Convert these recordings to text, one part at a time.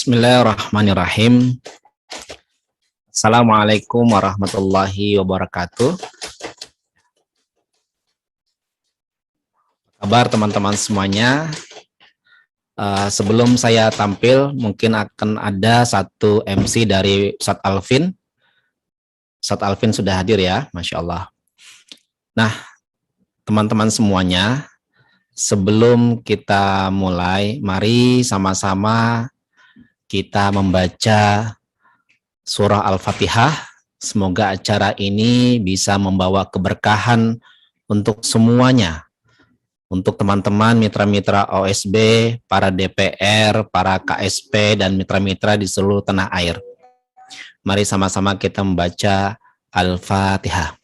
Bismillahirrahmanirrahim. Assalamualaikum warahmatullahi wabarakatuh. Kabar teman-teman semuanya. Sebelum saya tampil, mungkin akan ada satu MC dari Ustadz Alvin. Ustadz Alvin sudah hadir ya, Masya Allah. Nah, teman-teman semuanya, sebelum kita mulai, mari sama-sama kita membaca surah Al-Fatihah. Semoga acara ini bisa membawa keberkahan untuk semuanya. Untuk teman-teman mitra-mitra OSB, para DPR, para KSP, dan mitra-mitra di seluruh tanah air. Mari sama-sama kita membaca Al-Fatihah.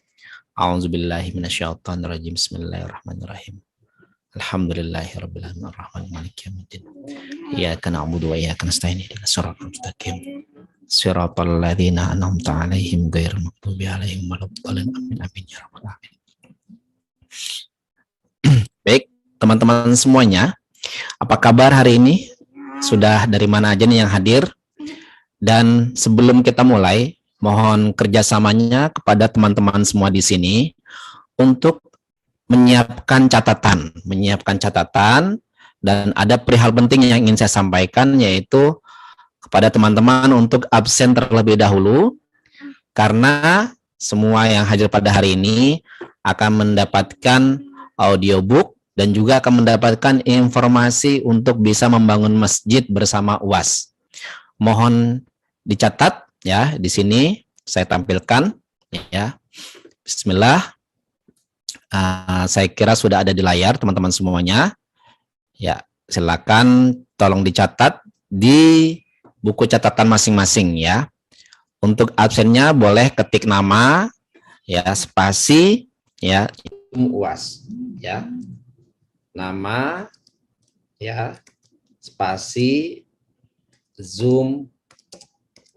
A'udzubillahi minasyaitonirrajim. Bismillahirrahmanirrahim. Alhamdulillahirabbil alamin arrahmanir maliki yaumiddin. Iyyaka na'budu wa iyyaka nasta'in ihdinas siratal mustaqim. Shiratal ladzina an'amta 'alaihim ghairil maghdubi 'alaihim waladdallin. Amin amin ya rabbal alamin. Baik, teman-teman semuanya, apa kabar hari ini? Sudah dari mana aja nih yang hadir? Dan sebelum kita mulai, mohon kerjasamanya kepada teman-teman semua di sini untuk menyiapkan catatan, dan ada perihal penting yang ingin saya sampaikan, yaitu kepada teman-teman untuk absen terlebih dahulu, karena semua yang hadir pada hari ini akan mendapatkan audiobook dan juga akan mendapatkan informasi untuk bisa membangun masjid bersama UAS. Mohon dicatat ya, di sini saya tampilkan ya. Bismillah. Saya kira sudah ada di layar teman-teman semuanya. Ya, silakan tolong dicatat di buku catatan masing-masing ya. Untuk absennya boleh ketik nama ya, spasi ya, UAS ya. Nama ya, spasi Zoom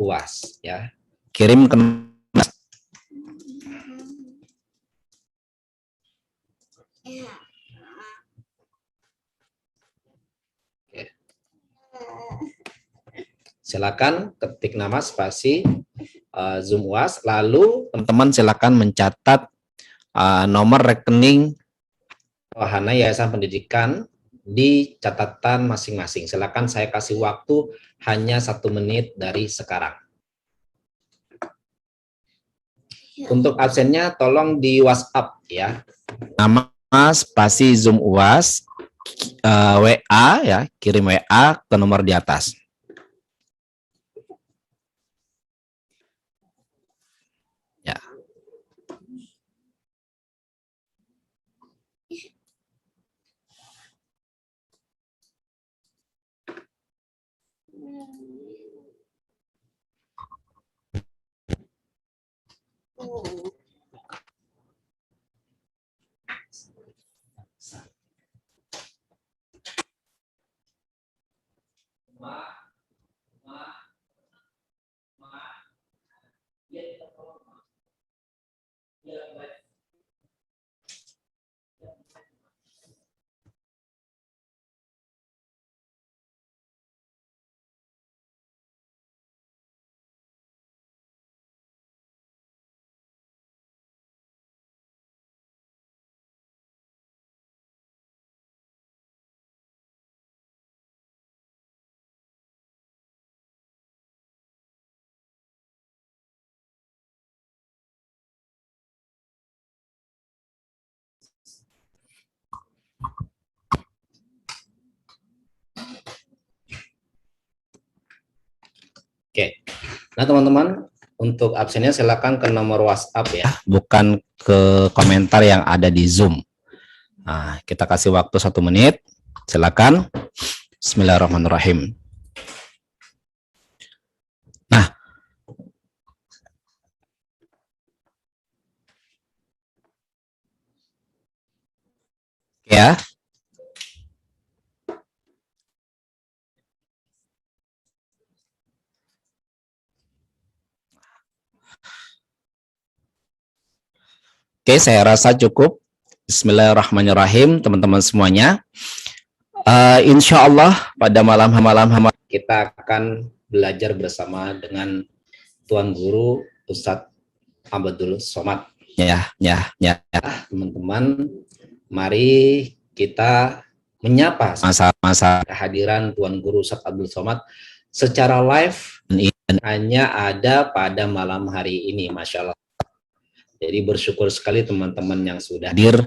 UAS ya. Kirim ke silakan ketik nama spasi Zoom UAS, lalu teman-teman silakan mencatat nomor rekening Wahana Yayasan Pendidikan di catatan masing-masing. Silakan, saya kasih waktu hanya 1 menit dari sekarang. Untuk absennya tolong di WhatsApp ya. Nama spasi Zoom UAS, WA ya, kirim WA ke nomor di atas. Ya. Oke, nah teman-teman, untuk absennya silakan ke nomor WhatsApp ya, bukan ke komentar yang ada di Zoom. Nah, kita kasih waktu 1 menit, silakan. Bismillahirrahmanirrahim. Nah, ya. Oke, saya rasa cukup. Bismillahirrahmanirrahim, teman-teman semuanya. Insya Allah pada malam kita akan belajar bersama dengan Tuan Guru Ustadz Abdul Somad. Ya, teman-teman, mari kita menyapa masa-masa kehadiran Tuan Guru Ustadz Abdul Somad secara live dan hanya ada pada malam hari ini, Masya Allah. Jadi bersyukur sekali teman-teman yang sudah hadir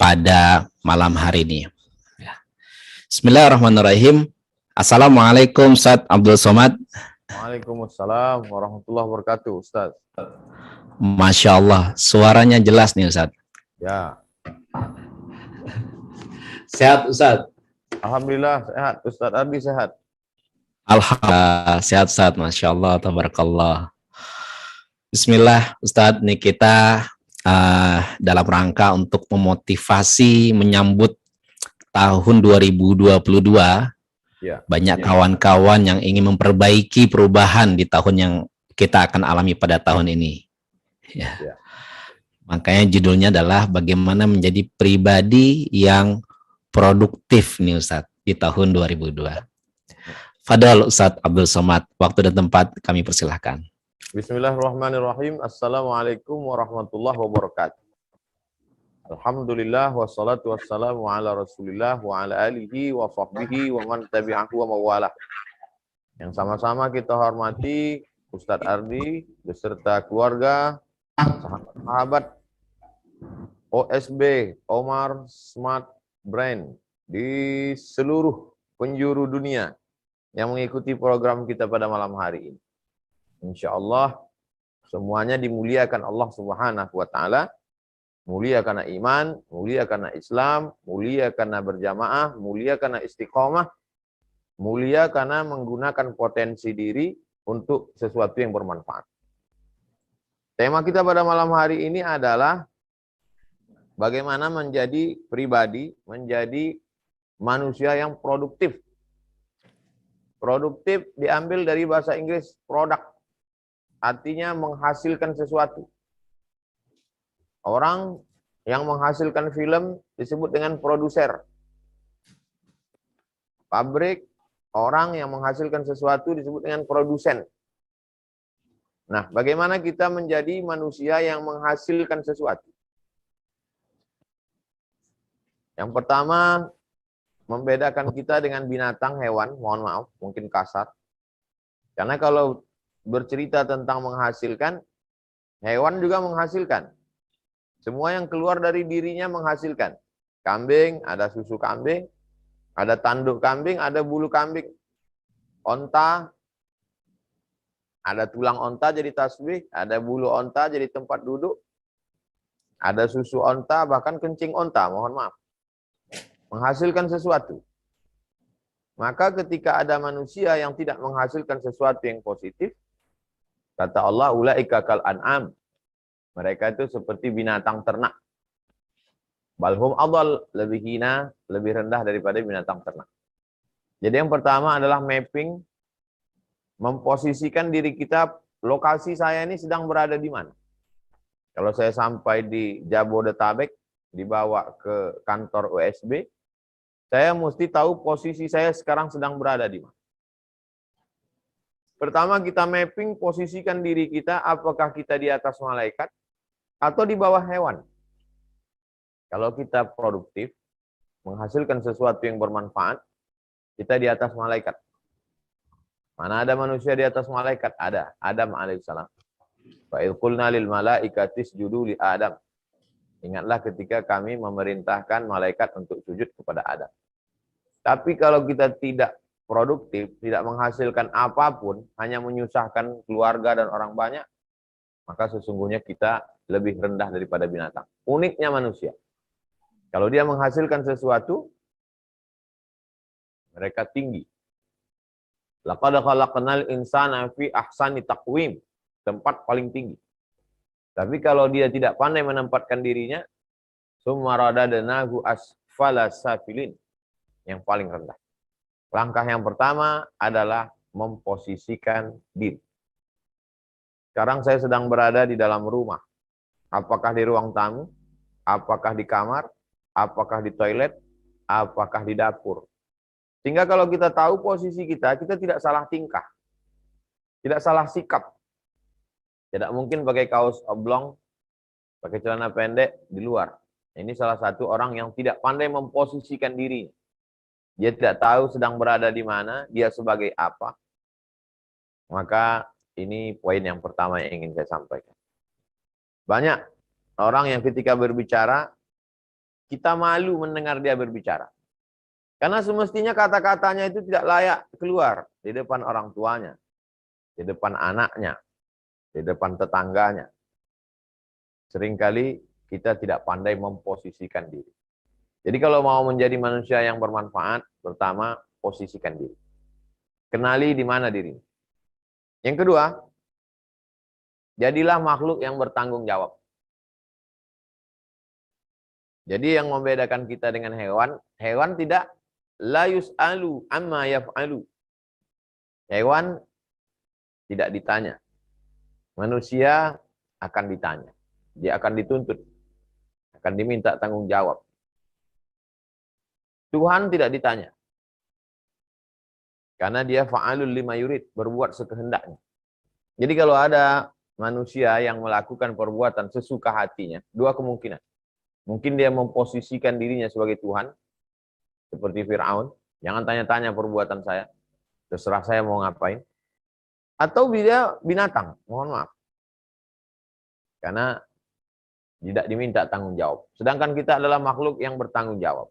pada malam hari ini. Bismillahirrahmanirrahim. Assalamualaikum Ustadz Abdul Somad. Waalaikumsalam warahmatullahi wabarakatuh, Ustaz. Masya Allah, suaranya jelas nih Ustadz. Ya. Sehat Ustadz? Alhamdulillah sehat. Ustadz Ardi sehat? Alhamdulillah sehat-sehat, Masya Allah, tabarakallah. Bismillah Ustadz, nih kita dalam rangka untuk memotivasi menyambut tahun 2022, ya, banyak kawan-kawan yang ingin memperbaiki perubahan di tahun yang kita akan alami pada tahun ini. Ya. Makanya judulnya adalah bagaimana menjadi pribadi yang produktif nih Ustadz di tahun 2002. Fadal Ustadz Abdul Somad, waktu dan tempat kami persilahkan. Bismillahirrahmanirrahim. Assalamualaikum warahmatullahi wabarakatuh. Alhamdulillah wassalatu wassalamu ala Rasulillah wa ala alihi wa sahbihi wa man tabi'ahu wa mawalah. Yang sama-sama kita hormati Ustadz Ardi beserta keluarga, sahabat OSB Omar Smart Brand di seluruh penjuru dunia yang mengikuti program kita pada malam hari ini. Insya Allah semuanya dimuliakan Allah Subhanahu wa Ta'ala, mulia karena iman, mulia karena Islam, mulia karena berjamaah, mulia karena istiqomah, mulia karena menggunakan potensi diri untuk sesuatu yang bermanfaat. Tema kita pada malam hari ini adalah bagaimana menjadi pribadi, menjadi manusia yang produktif. Produktif diambil dari bahasa Inggris product, artinya menghasilkan sesuatu. Orang yang menghasilkan film disebut dengan produser. Pabrik, orang yang menghasilkan sesuatu disebut dengan produsen. Nah, bagaimana kita menjadi manusia yang menghasilkan sesuatu? Yang pertama, membedakan kita dengan binatang, hewan, mohon maaf, mungkin kasar. Karena kalau bercerita tentang menghasilkan, hewan juga menghasilkan. Semua yang keluar dari dirinya menghasilkan. Kambing, ada susu kambing, ada tanduk kambing, ada bulu kambing. Onta, ada tulang onta jadi tasbih, ada bulu onta jadi tempat duduk, ada susu onta, bahkan kencing onta, mohon maaf. Menghasilkan sesuatu. Maka ketika ada manusia yang tidak menghasilkan sesuatu yang positif, kata Allah, ulaika kal an'am. Mereka itu seperti binatang ternak. Balhum adal, lebih hina, lebih rendah daripada binatang ternak. Jadi yang pertama adalah mapping, memposisikan diri kita, lokasi saya ini sedang berada di mana. Kalau saya sampai di Jabodetabek, dibawa ke kantor USB, saya mesti tahu posisi saya sekarang sedang berada di mana. Pertama kita mapping, posisikan diri kita, apakah kita di atas malaikat atau di bawah hewan. Kalau kita produktif, menghasilkan sesuatu yang bermanfaat, kita di atas malaikat. Mana ada manusia di atas malaikat? Ada. Adam alaihissalam. Wa idh qulna lil malaikati isjudu li Adam. Ingatlah ketika kami memerintahkan malaikat untuk sujud kepada Adam. Tapi kalau kita tidak produktif, tidak menghasilkan apapun, hanya menyusahkan keluarga dan orang banyak, maka sesungguhnya kita lebih rendah daripada binatang. Uniknya manusia. Kalau dia menghasilkan sesuatu, mereka tinggi. Laqad khalaqnal insana fi ahsani taqwim, tempat paling tinggi. Tapi kalau dia tidak pandai menempatkan dirinya, summa radadnahu asfala safilin, yang paling rendah. Langkah yang pertama adalah memposisikan diri. Sekarang saya sedang berada di dalam rumah. Apakah di ruang tamu? Apakah di kamar? Apakah di toilet? Apakah di dapur? Sehingga kalau kita tahu posisi kita, kita tidak salah tingkah. Tidak salah sikap. Tidak mungkin pakai kaos oblong, pakai celana pendek di luar. Ini salah satu orang yang tidak pandai memposisikan diri. Dia tidak tahu sedang berada di mana, dia sebagai apa. Maka ini poin yang pertama yang ingin saya sampaikan. Banyak orang yang ketika berbicara, kita malu mendengar dia berbicara. Karena semestinya kata-katanya itu tidak layak keluar di depan orang tuanya, di depan anaknya, di depan tetangganya. Seringkali kita tidak pandai memposisikan diri. Jadi kalau mau menjadi manusia yang bermanfaat, pertama, posisikan diri. Kenali di mana diri. Yang kedua, jadilah makhluk yang bertanggung jawab. Jadi yang membedakan kita dengan hewan, hewan tidak la yus'alu amma yaf'alu. Hewan tidak ditanya. Manusia akan ditanya. Dia akan dituntut. Akan diminta tanggung jawab. Tuhan tidak ditanya. Karena dia fa'alul lima yurid, berbuat sekehendaknya. Jadi kalau ada manusia yang melakukan perbuatan sesuka hatinya, dua kemungkinan. Mungkin dia memposisikan dirinya sebagai Tuhan, seperti Fir'aun. Jangan tanya-tanya perbuatan saya, terserah saya mau ngapain. Atau dia binatang, mohon maaf. Karena tidak diminta tanggung jawab. Sedangkan kita adalah makhluk yang bertanggung jawab.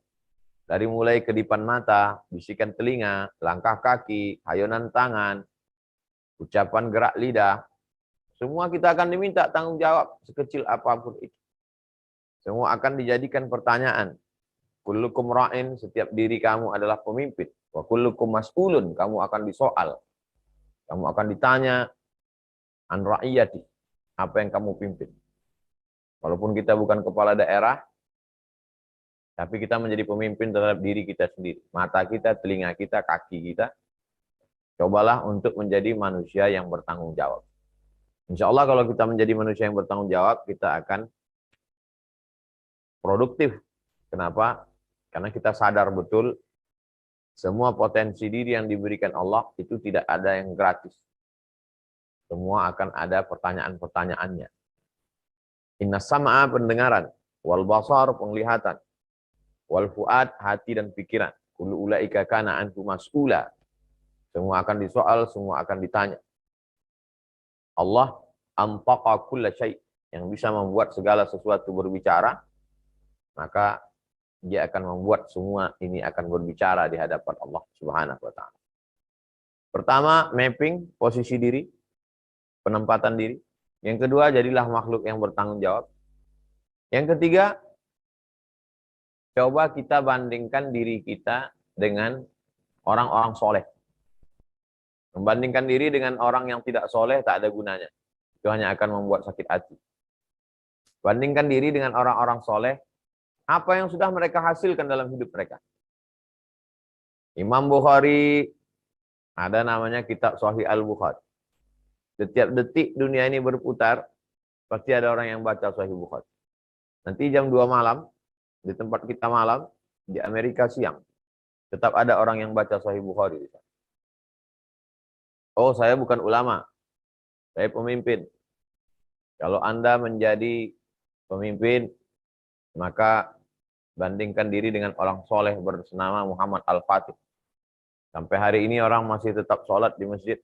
Dari mulai kedipan mata, bisikan telinga, langkah kaki, hayunan tangan, ucapan gerak lidah, semua kita akan diminta tanggung jawab sekecil apapun itu. Semua akan dijadikan pertanyaan. Kullukum ra'in, setiap diri kamu adalah pemimpin. Wa kullukum mas'ulun, kamu akan disoal. Kamu akan ditanya an ra'iyati, apa yang kamu pimpin. Walaupun kita bukan kepala daerah, tapi kita menjadi pemimpin terhadap diri kita sendiri. Mata kita, telinga kita, kaki kita. Cobalah untuk menjadi manusia yang bertanggung jawab. Insya Allah kalau kita menjadi manusia yang bertanggung jawab, kita akan produktif. Kenapa? Karena kita sadar betul, semua potensi diri yang diberikan Allah itu tidak ada yang gratis. Semua akan ada pertanyaan-pertanyaannya. Inna sam'a pendengaran, wal basar penglihatan, wal fuad hati dan pikiran. Kullu ulaika kana anhu mas'ula. Semua akan disoal, semua akan ditanya. Allah antaqa kulla syai', yang bisa membuat segala sesuatu berbicara, maka dia akan membuat semua ini akan berbicara di hadapan Allah Subhanahu wa taala. Pertama, mapping posisi diri, penempatan diri. Yang kedua, jadilah makhluk yang bertanggung jawab. Yang ketiga, coba kita bandingkan diri kita dengan orang-orang soleh. Membandingkan diri dengan orang yang tidak soleh tak ada gunanya. Itu hanya akan membuat sakit hati. Bandingkan diri dengan orang-orang soleh. Apa yang sudah mereka hasilkan dalam hidup mereka. Imam Bukhari, ada namanya kitab Sahih Al-Bukhari. Setiap detik dunia ini berputar, pasti ada orang yang baca Sahih Bukhari. Nanti jam 2 malam, di tempat kita malam, di Amerika siang, tetap ada orang yang baca Sahih Bukhari. Oh, saya bukan ulama, saya pemimpin. Kalau Anda menjadi pemimpin, maka bandingkan diri dengan orang soleh bernama Muhammad Al-Fatih. Sampai hari ini orang masih tetap sholat di masjid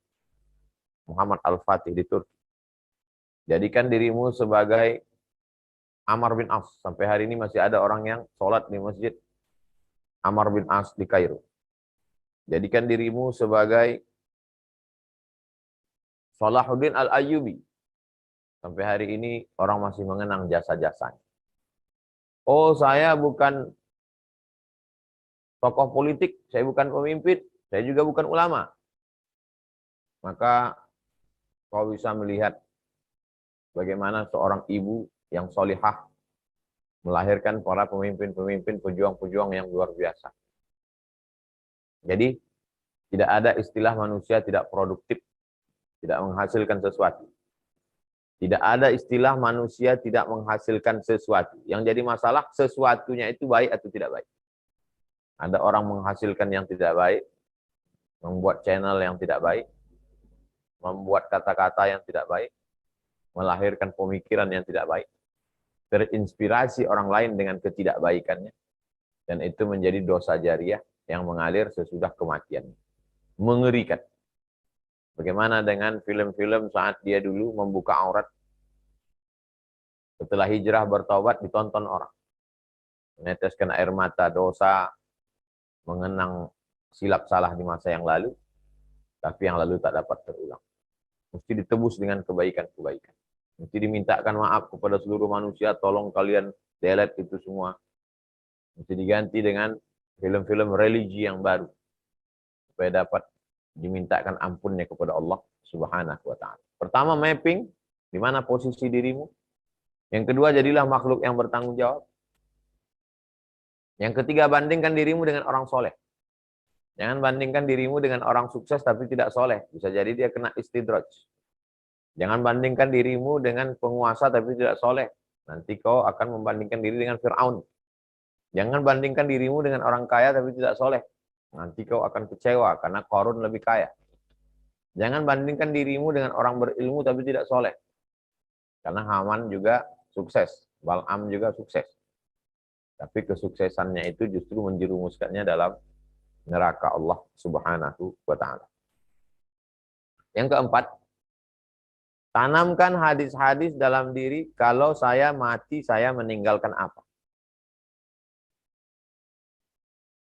Muhammad Al-Fatih di Turki. Jadikan dirimu sebagai Amr bin As. Sampai hari ini masih ada orang yang sholat di masjid Amr bin As di Kairo. Jadikan dirimu sebagai Salahuddin Al-Ayyubi. Sampai hari ini orang masih mengenang jasa-jasanya. Oh, saya bukan tokoh politik, saya bukan pemimpin, saya juga bukan ulama. Maka kau bisa melihat bagaimana seorang ibu yang solihah melahirkan para pemimpin-pemimpin, pejuang-pejuang yang luar biasa. Jadi, tidak ada istilah manusia tidak produktif, tidak menghasilkan sesuatu. Tidak ada istilah manusia tidak menghasilkan sesuatu. Yang jadi masalah, sesuatunya itu baik atau tidak baik. Ada orang menghasilkan yang tidak baik, membuat channel yang tidak baik, membuat kata-kata yang tidak baik, melahirkan pemikiran yang tidak baik, terinspirasi orang lain dengan ketidakbaikannya, dan itu menjadi dosa jariah yang mengalir sesudah kematian. Mengerikan. Bagaimana dengan film-film saat dia dulu membuka aurat, setelah hijrah bertobat ditonton orang, meneteskan air mata dosa, mengenang silap salah di masa yang lalu, tapi yang lalu tak dapat terulang. Mesti ditebus dengan kebaikan-kebaikan. Mesti dimintakan maaf kepada seluruh manusia, tolong kalian delete itu semua. Mesti diganti dengan film-film religi yang baru, supaya dapat dimintakan ampunnya kepada Allah Subhanahu wa Ta'ala. Pertama, mapping di mana posisi dirimu. Yang kedua, jadilah makhluk yang bertanggung jawab. Yang ketiga, bandingkan dirimu dengan orang soleh. Jangan bandingkan dirimu dengan orang sukses tapi tidak soleh. Bisa jadi dia kena istidraj. Jangan bandingkan dirimu dengan penguasa tapi tidak soleh. Nanti kau akan membandingkan diri dengan Fir'aun. Jangan bandingkan dirimu dengan orang kaya tapi tidak soleh. Nanti kau akan kecewa karena Qarun lebih kaya. Jangan bandingkan dirimu dengan orang berilmu tapi tidak soleh. Karena Haman juga sukses. Bal'am juga sukses. Tapi kesuksesannya itu justru menjerumuskannya dalam neraka Allah Subhanahu wa Ta'ala. Yang keempat, tanamkan hadis-hadis dalam diri, kalau saya mati, saya meninggalkan apa.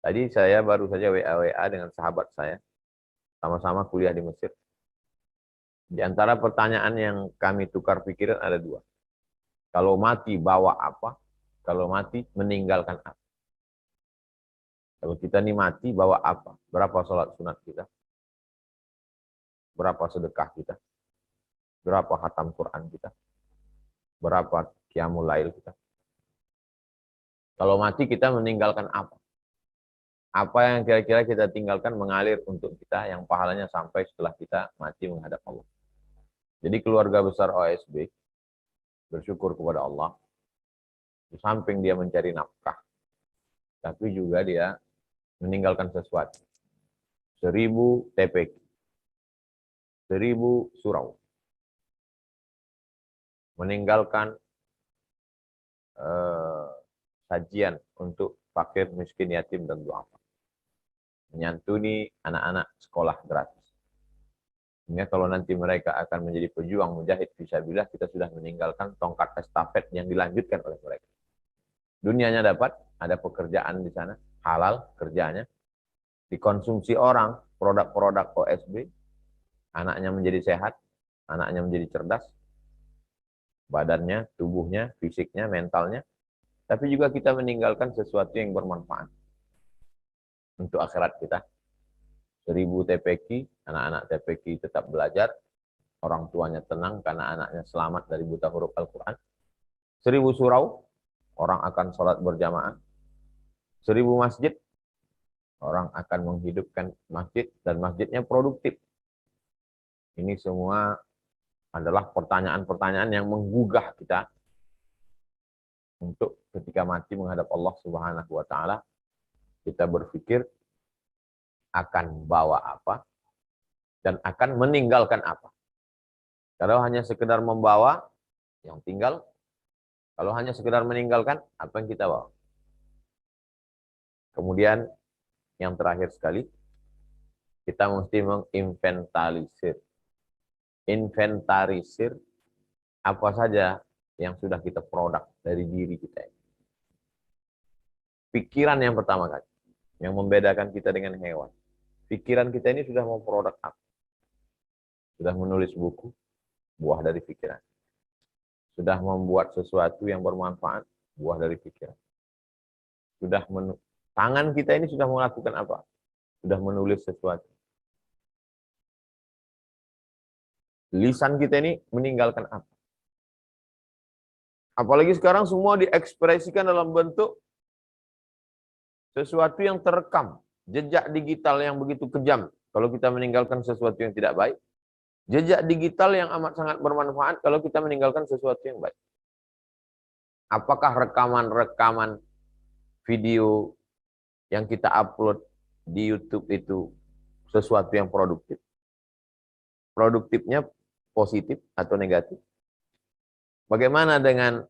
Tadi saya baru saja WA dengan sahabat saya, sama-sama kuliah di Mesir. Di antara pertanyaan yang kami tukar pikiran ada dua. Kalau mati bawa apa? Kalau mati meninggalkan apa? Kalau kita nih mati bawa apa? Berapa sholat sunat kita? Berapa sedekah kita? Berapa khatam Quran kita? Berapa qiyamul lail kita? Kalau mati kita meninggalkan apa? Apa yang kira-kira kita tinggalkan mengalir untuk kita yang pahalanya sampai setelah kita mati menghadap Allah. Jadi keluarga besar OSB bersyukur kepada Allah. Di samping dia mencari nafkah, tapi juga dia meninggalkan sesuatu. 1000 TPQ, 1000 surau. Meninggalkan sajian untuk fakir, miskin, yatim, dan duafa. Menyantuni anak-anak sekolah gratis. Sehingga kalau nanti mereka akan menjadi pejuang mujahid fisabilillah, kita sudah meninggalkan tongkat estafet yang dilanjutkan oleh mereka. Dunianya dapat, ada pekerjaan di sana, halal kerjanya, dikonsumsi orang, produk-produk OSB, anaknya menjadi sehat, anaknya menjadi cerdas, badannya, tubuhnya, fisiknya, mentalnya, tapi juga kita meninggalkan sesuatu yang bermanfaat untuk akhirat kita. 1000 TPQ, anak-anak TPQ tetap belajar, orang tuanya tenang karena anaknya selamat dari buta huruf Al-Quran. 1000 surau, orang akan sholat berjamaah. 1000 masjid, orang akan menghidupkan masjid dan masjidnya produktif. Ini semua adalah pertanyaan-pertanyaan yang menggugah kita untuk ketika mati menghadap Allah Subhanahu wa Ta'ala, kita berpikir akan bawa apa dan akan meninggalkan apa. Kalau hanya sekedar membawa, yang tinggal. Kalau hanya sekedar meninggalkan, apa yang kita bawa. Kemudian yang terakhir sekali, kita mesti menginventarisir. Inventarisir apa saja yang sudah kita produk dari diri kita. Pikiran yang pertama kali, yang membedakan kita dengan hewan. Pikiran kita ini sudah memproduk apa? Sudah menulis buku, buah dari pikiran. Sudah membuat sesuatu yang bermanfaat, buah dari pikiran. Tangan kita ini sudah melakukan apa? Sudah menulis sesuatu. Lisan kita ini meninggalkan apa? Apalagi sekarang semua diekspresikan dalam bentuk sesuatu yang terekam. Jejak digital yang begitu kejam kalau kita meninggalkan sesuatu yang tidak baik. Jejak digital yang amat sangat bermanfaat kalau kita meninggalkan sesuatu yang baik. Apakah rekaman-rekaman video yang kita upload di YouTube itu sesuatu yang produktif? produktifnya positif atau negatif? Bagaimana dengan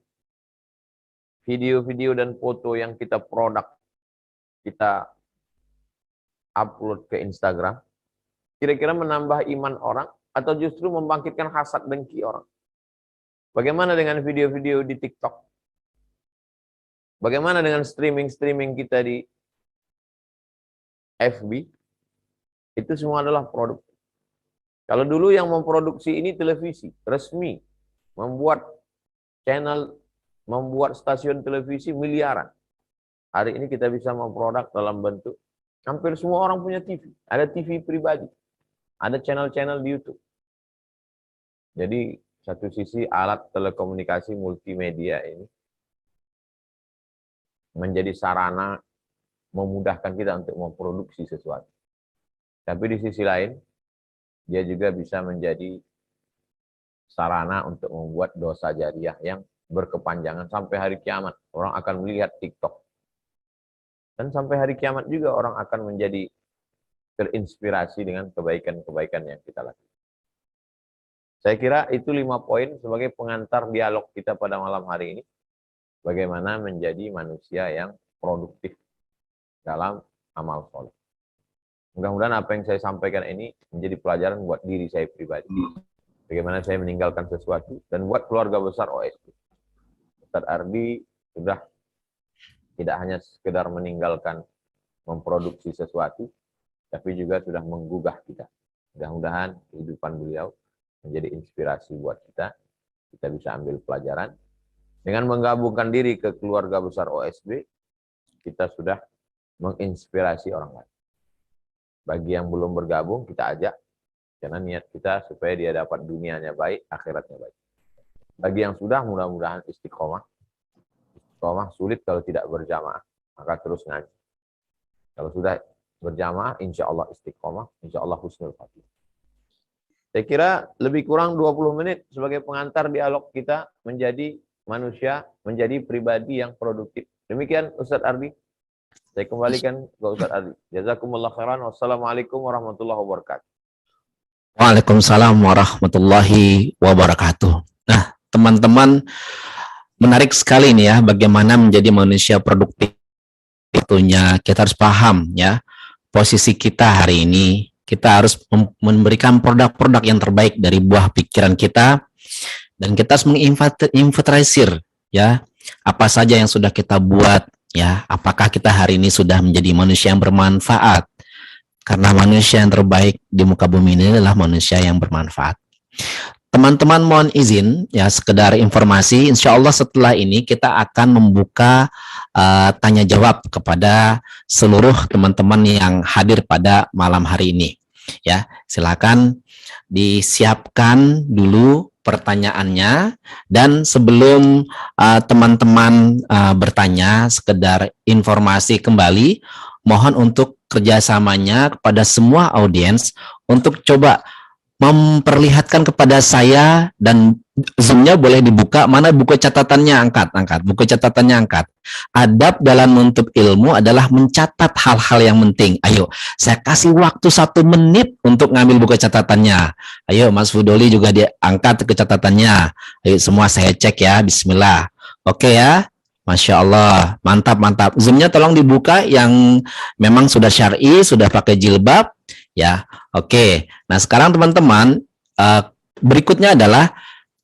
video-video dan foto yang kita kita upload ke Instagram? Kira-kira menambah iman orang atau justru membangkitkan hasad dengki orang? Bagaimana dengan video-video di TikTok? Bagaimana dengan streaming-streaming kita di FB? Itu semua adalah produk. Kalau dulu yang memproduksi ini televisi resmi, membuat channel, membuat stasiun televisi miliaran. Hari ini kita bisa memproduk dalam bentuk hampir semua orang punya TV. Ada TV pribadi, ada channel-channel di YouTube. Jadi satu sisi alat telekomunikasi multimedia ini menjadi sarana memudahkan kita untuk memproduksi sesuatu. Tapi di sisi lain, dia juga bisa menjadi sarana untuk membuat dosa jariah yang berkepanjangan sampai hari kiamat. Orang akan melihat TikTok. Dan sampai hari kiamat juga orang akan menjadi terinspirasi dengan kebaikan-kebaikan yang kita lakukan. Saya kira itu 5 poin sebagai pengantar dialog kita pada malam hari ini. Bagaimana menjadi manusia yang produktif dalam amal soleh. Mudah-mudahan apa yang saya sampaikan ini menjadi pelajaran buat diri saya pribadi. Bagaimana saya meninggalkan sesuatu dan buat keluarga besar OSB. Ustaz Ardi sudah tidak hanya sekedar meninggalkan memproduksi sesuatu, tapi juga sudah menggugah kita. Mudah-mudahan kehidupan beliau menjadi inspirasi buat kita. Kita bisa ambil pelajaran. Dengan menggabungkan diri ke keluarga besar OSB, kita sudah menginspirasi orang lain. Bagi yang belum bergabung, kita ajak. Karena niat kita supaya dia dapat dunianya baik, akhiratnya baik. Bagi yang sudah, mudah-mudahan istiqomah. Istiqomah sulit kalau tidak berjamaah. Maka terus ngaji. Kalau sudah berjamaah, insya Allah istiqomah, insya Allah husnul khatimah. Saya kira lebih kurang 20 menit sebagai pengantar dialog kita menjadi manusia, menjadi pribadi yang produktif. Demikian Ustaz Ardi. Saya kembalikan ke Ustaz Ardi. Jazakumullah khairan. Wassalamualaikum warahmatullahi wabarakatuh. Waalaikumsalam warahmatullahi wabarakatuh. Nah, teman-teman, menarik sekali nih ya bagaimana menjadi manusia produktif. Tentunya kita harus paham ya posisi kita hari ini. Kita harus memberikan produk-produk yang terbaik dari buah pikiran kita, dan kita harus menginventarisir ya apa saja yang sudah kita buat ya. Apakah kita hari ini sudah menjadi manusia yang bermanfaat? Karena manusia yang terbaik di muka bumi ini adalah manusia yang bermanfaat. Teman-teman mohon izin ya sekedar informasi. Insya Allah setelah ini kita akan membuka tanya jawab kepada seluruh teman-teman yang hadir pada malam hari ini. Ya, silakan disiapkan dulu pertanyaannya, dan sebelum teman-teman bertanya, sekedar informasi kembali, mohon untuk kerjasamanya kepada semua audiens untuk coba memperlihatkan kepada saya, dan Zoom-nya boleh dibuka, mana buku catatannya, angkat. Buku catatannya angkat. Adab dalam menuntut ilmu adalah mencatat hal-hal yang penting. Ayo, saya kasih waktu 1 menit untuk ngambil buku catatannya. Ayo, Mas Fudoli juga diangkat ke catatannya. Ayo, semua saya cek ya, bismillah. Oke ya, Masya Allah, mantap. Zoom-nya tolong dibuka yang memang sudah syar'i, sudah pakai jilbab. Ya, oke. Nah, sekarang teman-teman, berikutnya adalah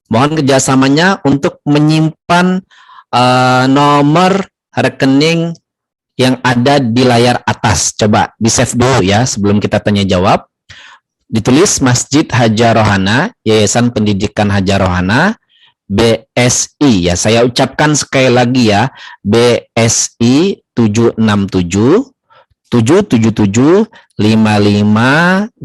mohon kerjasamanya untuk menyimpan nomor rekening yang ada di layar atas. Coba di-save dulu ya sebelum kita tanya jawab. Ditulis Masjid Hajar Rohana, Yayasan Pendidikan Hajar Rohana, BSI ya. Saya ucapkan sekali lagi ya, BSI 767 777 5558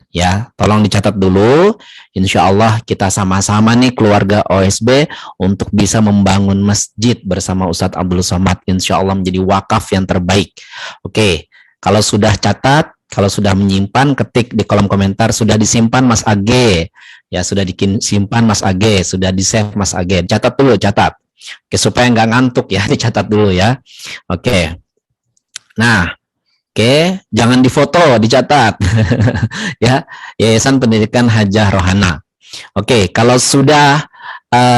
ya, tolong dicatat dulu. Insya Allah kita sama-sama nih keluarga OSB untuk bisa membangun masjid bersama Ustadz Abdul Somad, insya Allah menjadi wakaf yang terbaik. Oke, kalau sudah catat, kalau sudah menyimpan, ketik di kolom komentar sudah disimpan Mas AG ya, sudah disimpan Mas AG, sudah di save Mas AG, catat dulu, catat. Oke, supaya nggak ngantuk ya, dicatat dulu ya. Oke. Nah, Oke, jangan difoto, dicatat. Ya, Yayasan Pendidikan Hajah Rohana. Oke, kalau sudah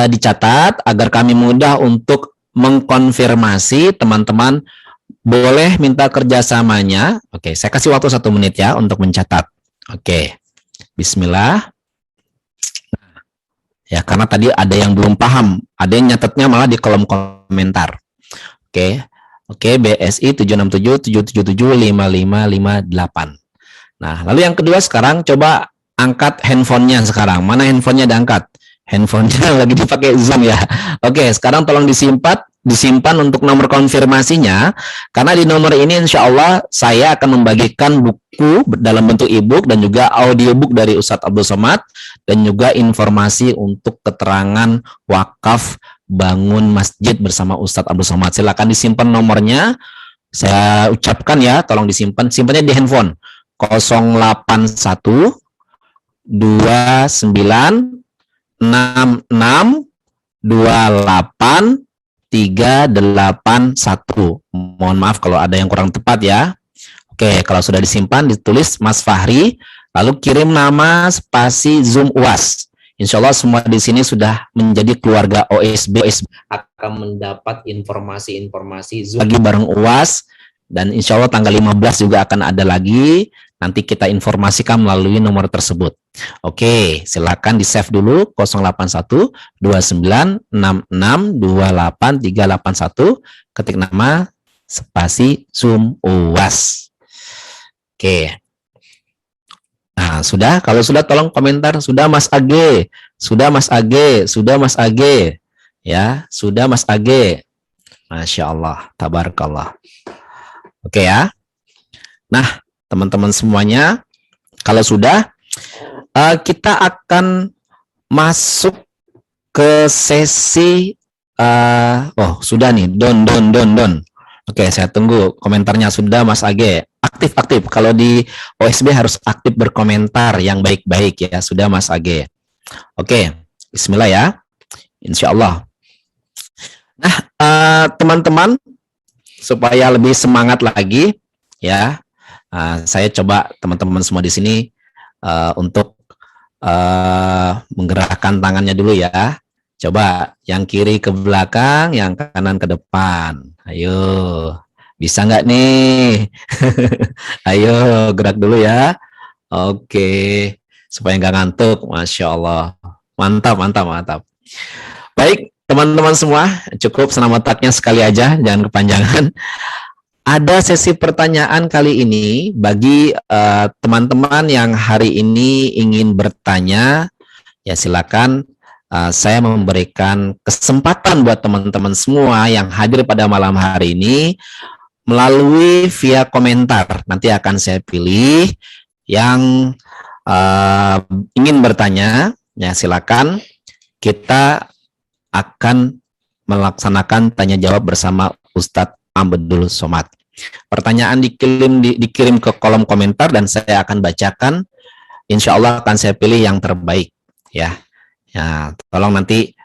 dicatat agar kami mudah untuk mengkonfirmasi, teman-teman boleh minta kerjasamanya. Oke, saya kasih waktu 1 menit ya untuk mencatat. Oke, Bismillah. Ya, karena tadi ada yang belum paham, ada yang nyatetnya malah di kolom komentar. Oke, BSI 76777755558. Nah, lalu yang kedua sekarang coba angkat handphonenya sekarang. Mana handphonenya diangkat? Handphonenya lagi dipakai Zoom ya. Oke, sekarang tolong disimpan untuk nomor konfirmasinya, karena di nomor ini insya Allah saya akan membagikan buku dalam bentuk e-book dan juga audiobook dari Ustadz Abdul Somad, dan juga informasi untuk keterangan wakaf bangun masjid bersama Ustadz Abdul Somad. Silakan disimpan nomornya, saya ucapkan ya, tolong disimpan, simpannya di handphone 081 29 66 28 381. Mohon maaf kalau ada yang kurang tepat ya. Oke, kalau sudah disimpan ditulis Mas Fahri, lalu kirim nama spasi Zoom UAS. Insya Allah semua di sini sudah menjadi keluarga OSB, akan mendapat informasi-informasi Zoom lagi bareng UAS, dan insya Allah tanggal 15 juga akan ada lagi. Nanti kita informasikan melalui nomor tersebut. Oke, silakan di-save dulu 081 29 66 28 381, ketik nama spasi Zoom UAS. Oke. Nah, sudah? Kalau sudah tolong komentar, sudah Mas AG, sudah Mas AG, sudah Mas AG. Ya, sudah Mas AG. Masya Allah, tabarakallah. Oke ya. Nah, teman-teman semuanya, kalau sudah, kita akan masuk ke sesi, sudah nih, don. Oke, saya tunggu komentarnya. Sudah Mas AG, aktif. Kalau di OSB harus aktif berkomentar yang baik-baik ya. Sudah Mas AG. Oke, bismillah ya. Insya Allah. Nah, teman-teman, supaya lebih semangat lagi ya, saya coba teman-teman semua di sini untuk menggerakkan tangannya dulu ya. Coba yang kiri ke belakang, yang kanan ke depan. Ayo, bisa nggak nih? Ayo, gerak dulu ya. Oke, supaya nggak ngantuk. Masya Allah. Mantap. Baik, teman-teman semua, cukup senam otaknya sekali aja, jangan kepanjangan. Ada sesi pertanyaan kali ini bagi teman-teman yang hari ini ingin bertanya, ya silakan. Saya memberikan kesempatan buat teman-teman semua yang hadir pada malam hari ini melalui via komentar. Nanti akan saya pilih yang ingin bertanya, ya silakan. Kita akan melaksanakan tanya jawab bersama Ustadz Abdul Somad. Pertanyaan dikirim ke kolom komentar dan saya akan bacakan. Insya Allah akan saya pilih yang terbaik ya. Ya, tolong nanti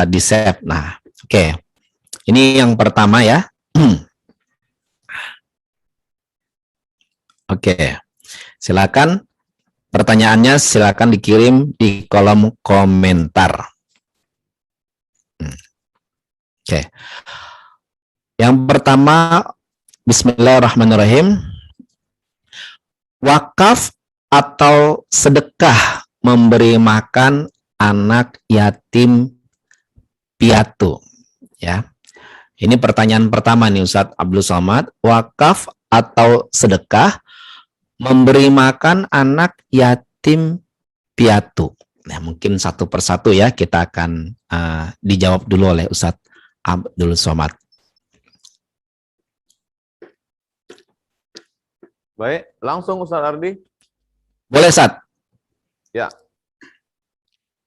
di-save. Nah, oke. Ini yang pertama ya. Oke. Silakan pertanyaannya silakan dikirim di kolom komentar. Oke. Yang pertama, bismillahirrahmanirrahim. Wakaf atau sedekah memberi makan anak yatim piatu, ya. Ini pertanyaan pertama nih Ustadz Abdul Somad. Wakaf atau sedekah memberi makan anak yatim piatu. Nah, mungkin satu persatu ya kita akan dijawab dulu oleh Ustadz Abdul Somad. Baik, langsung Ustadz Ardi. Boleh, Ustadz? Ya.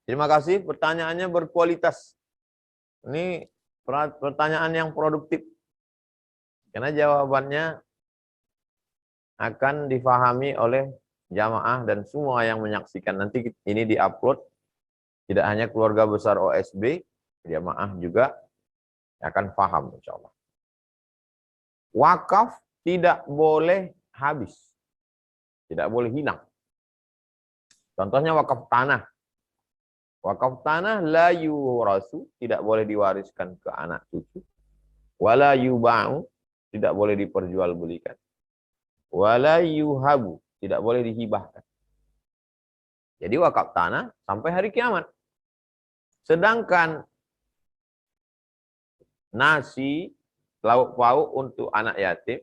Terima kasih, pertanyaannya berkualitas. Ini pertanyaan yang produktif. Karena jawabannya akan difahami oleh jamaah dan semua yang menyaksikan. Nanti ini diupload, tidak hanya keluarga besar OSB, jamaah juga akan paham insya Allah. Wakaf tidak boleh habis. Tidak boleh hilang. Contohnya wakaf tanah. Wakaf tanah la yurasu, tidak boleh diwariskan ke anak cucu. Wala yuba'u, tidak boleh diperjualbelikan. Wala yuhabu, tidak boleh dihibahkan. Jadi wakaf tanah sampai hari kiamat. Sedangkan nasi, lauk pauk untuk anak yatim,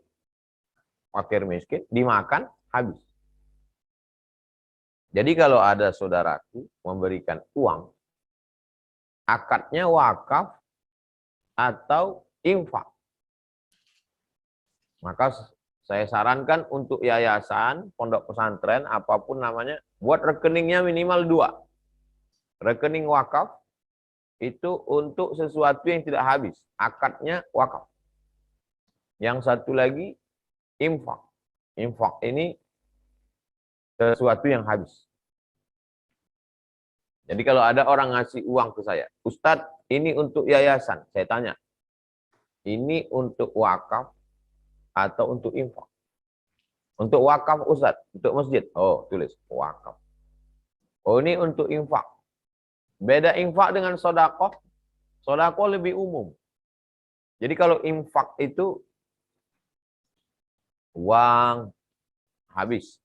fakir miskin, dimakan habis. Jadi kalau ada saudaraku memberikan uang, akadnya wakaf atau infak. Maka saya sarankan untuk yayasan, pondok pesantren, apapun namanya, buat rekeningnya minimal 2. Rekening wakaf itu untuk sesuatu yang tidak habis. Akadnya wakaf. Yang satu lagi, infak. Infak ini sesuatu yang habis. Jadi kalau ada orang ngasih uang ke saya, Ustadz, ini untuk yayasan. Saya tanya, ini untuk wakaf atau untuk infak? Untuk wakaf Ustadz, untuk masjid. Oh, tulis wakaf. Oh, ini untuk infak. Beda infak dengan sodakoh. Sodakoh lebih umum. Jadi kalau infak itu uang habis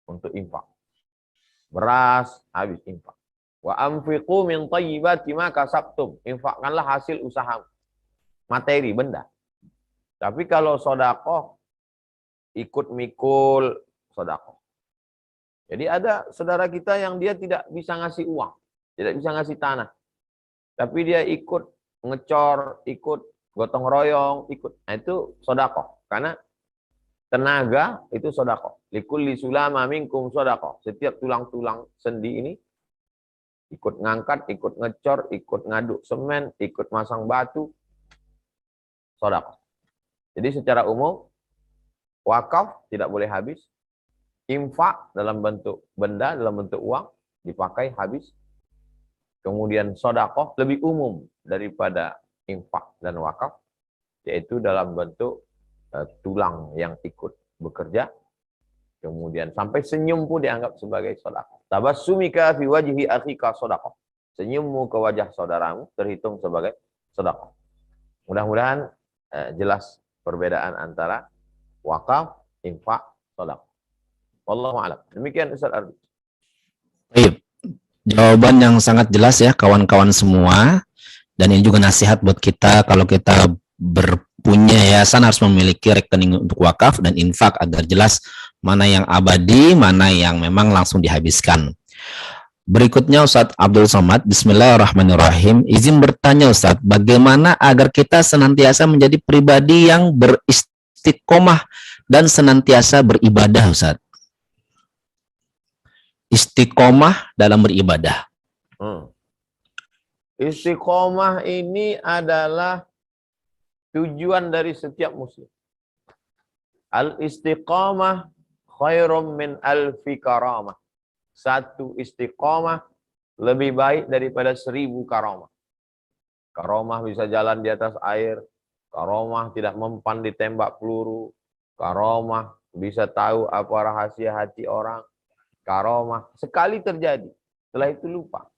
untuk infak. Beras habis infak. Wa anfiqu min thayyibati ma kasabtum. Infakkanlah hasil usaha. Materi, benda. Tapi kalau sodakoh, ikut mikul sodakoh. Jadi ada saudara kita yang dia tidak bisa ngasih uang. Tidak bisa ngasih tanah. Tapi dia ikut ngecor, ikut gotong royong, ikut. Nah, itu sodakoh. Karena tenaga itu sodakoh. Likulli sulama minkum sodakoh. Setiap tulang-tulang sendi ini ikut ngangkat, ikut ngecor, ikut ngaduk semen, ikut masang batu, sodakoh. Jadi secara umum, wakaf tidak boleh habis. Infak dalam bentuk benda, dalam bentuk uang, dipakai habis. Kemudian sodakoh lebih umum daripada infak dan wakaf, yaitu dalam bentuk tulang yang ikut bekerja. Kemudian sampai senyum pun dianggap sebagai sodakoh. Tabassumika fi wajhi akhika sodakoh. Senyummu ke wajah saudaramu terhitung sebagai sodakoh. Mudah-mudahan jelas perbedaan antara wakaf, infak, sodakoh. Wallahu a'lam. Demikian Ustaz Ardi. Baik. Jawaban yang sangat jelas ya kawan-kawan semua. Dan ini juga nasihat buat kita kalau kita berpunya yayasan harus memiliki rekening untuk wakaf dan infak agar jelas mana yang abadi, mana yang memang langsung dihabiskan. Berikutnya Ustadz Abdul Somad, Bismillahirrahmanirrahim. Izin bertanya Ustadz, bagaimana agar kita senantiasa menjadi pribadi yang beristiqomah dan senantiasa beribadah Ustadz? Istiqomah dalam beribadah. Istiqomah ini adalah tujuan dari setiap muslim. Al-istiqamah khairum min alfi karamah. Satu istiqamah lebih baik daripada 1000 karamah. Karamah bisa jalan di atas air. Karamah tidak mempan ditembak peluru. Karamah bisa tahu apa rahasia hati orang. Karamah sekali terjadi, setelah itu lupa.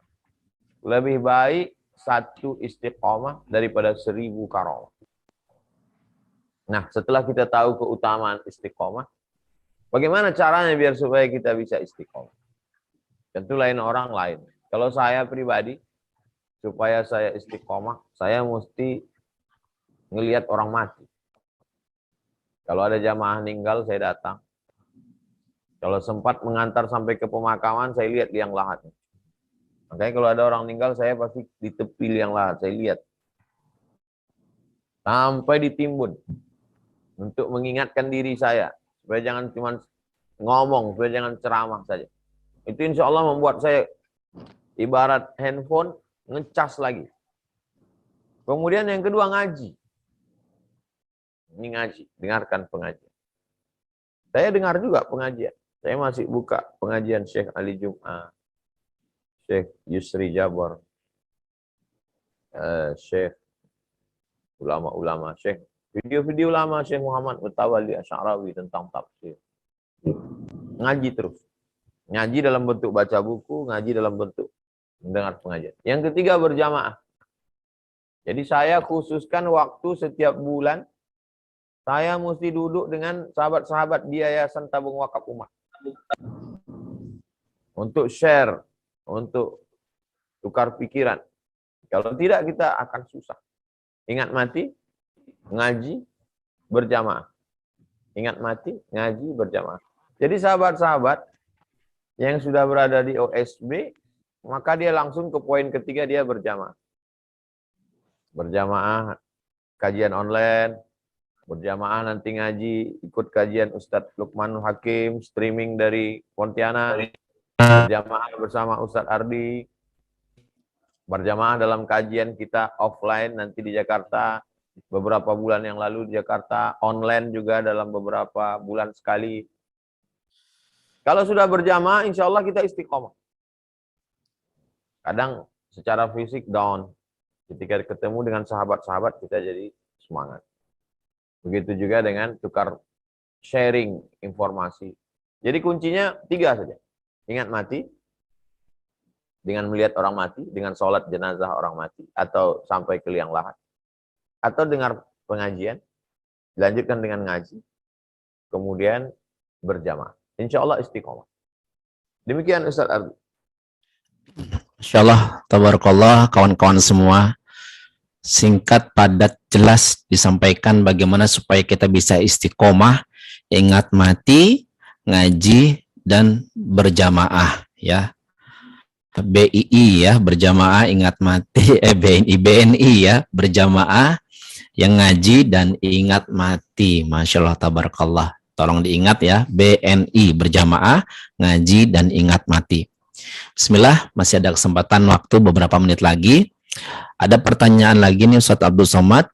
Lebih baik satu istiqamah daripada 1000 karamah. Nah, setelah kita tahu keutamaan istiqomah, bagaimana caranya biar supaya kita bisa istiqomah? Tentu lain orang lain. Kalau saya pribadi, supaya saya istiqomah, saya mesti ngelihat orang mati. Kalau ada jamaah meninggal, saya datang. Kalau sempat mengantar sampai ke pemakaman, saya lihat liang lahatnya. Makanya kalau ada orang meninggal, saya pasti di tepi liang lahat, saya lihat. Sampai ditimbun. Untuk mengingatkan diri saya, supaya jangan cuma ngomong, supaya jangan ceramah saja. Itu insya Allah membuat saya ibarat handphone ngecas lagi. Kemudian yang kedua ngaji. Ini ngaji, dengarkan pengajian. Saya dengar juga pengajian. Saya masih buka pengajian Syekh Ali Jum'ah, Syekh Yusri Jabor, Syekh ulama-ulama, Syekh Video-video lama Syekh Muhammad Mutawalli Asy'arawi tentang tafsir. Ngaji terus. Ngaji dalam bentuk baca buku, ngaji dalam bentuk mendengar pengajian. Yang ketiga, berjamaah. Jadi saya khususkan waktu setiap bulan, saya mesti duduk dengan sahabat-sahabat di Yayasan Tabung Wakaf Umat. Untuk share, untuk tukar pikiran. Kalau tidak, kita akan susah. Ingat mati, ngaji, berjamaah. Ingat mati, ngaji, berjamaah. Jadi sahabat-sahabat yang sudah berada di OSB, maka dia langsung ke poin ketiga, dia berjamaah. Berjamaah kajian online, berjamaah nanti ngaji, ikut kajian Ustadz Lukmanul Hakim, streaming dari Pontianak, berjamaah bersama Ustadz Ardi, berjamaah dalam kajian kita offline nanti di Jakarta, beberapa bulan yang lalu di Jakarta, online juga dalam beberapa bulan sekali. Kalau sudah berjamaah, insya Allah kita istiqomah. Kadang secara fisik down, ketika ketemu dengan sahabat-sahabat kita jadi semangat. Begitu juga dengan tukar sharing informasi. Jadi kuncinya 3 saja. Ingat mati, dengan melihat orang mati, dengan sholat jenazah orang mati, atau sampai ke liang lahat. Atau dengar pengajian, dilanjutkan dengan ngaji, kemudian berjamaah. Insya Allah istiqomah. Demikian Ustaz Ardi. Insya Allah, tabarakallah, kawan-kawan semua. Singkat, padat, jelas disampaikan bagaimana supaya kita bisa istiqomah, ingat mati, ngaji, dan berjamaah. Ya, BII ya, berjamaah, ingat mati, BNI ya, berjamaah, yang ngaji dan ingat mati. Masya Allah, tabarakallah. Tolong diingat ya, BNI, berjamaah, ngaji, dan ingat mati. Bismillah, masih ada kesempatan waktu beberapa menit lagi. Ada pertanyaan lagi nih Ustadz Abdul Somad.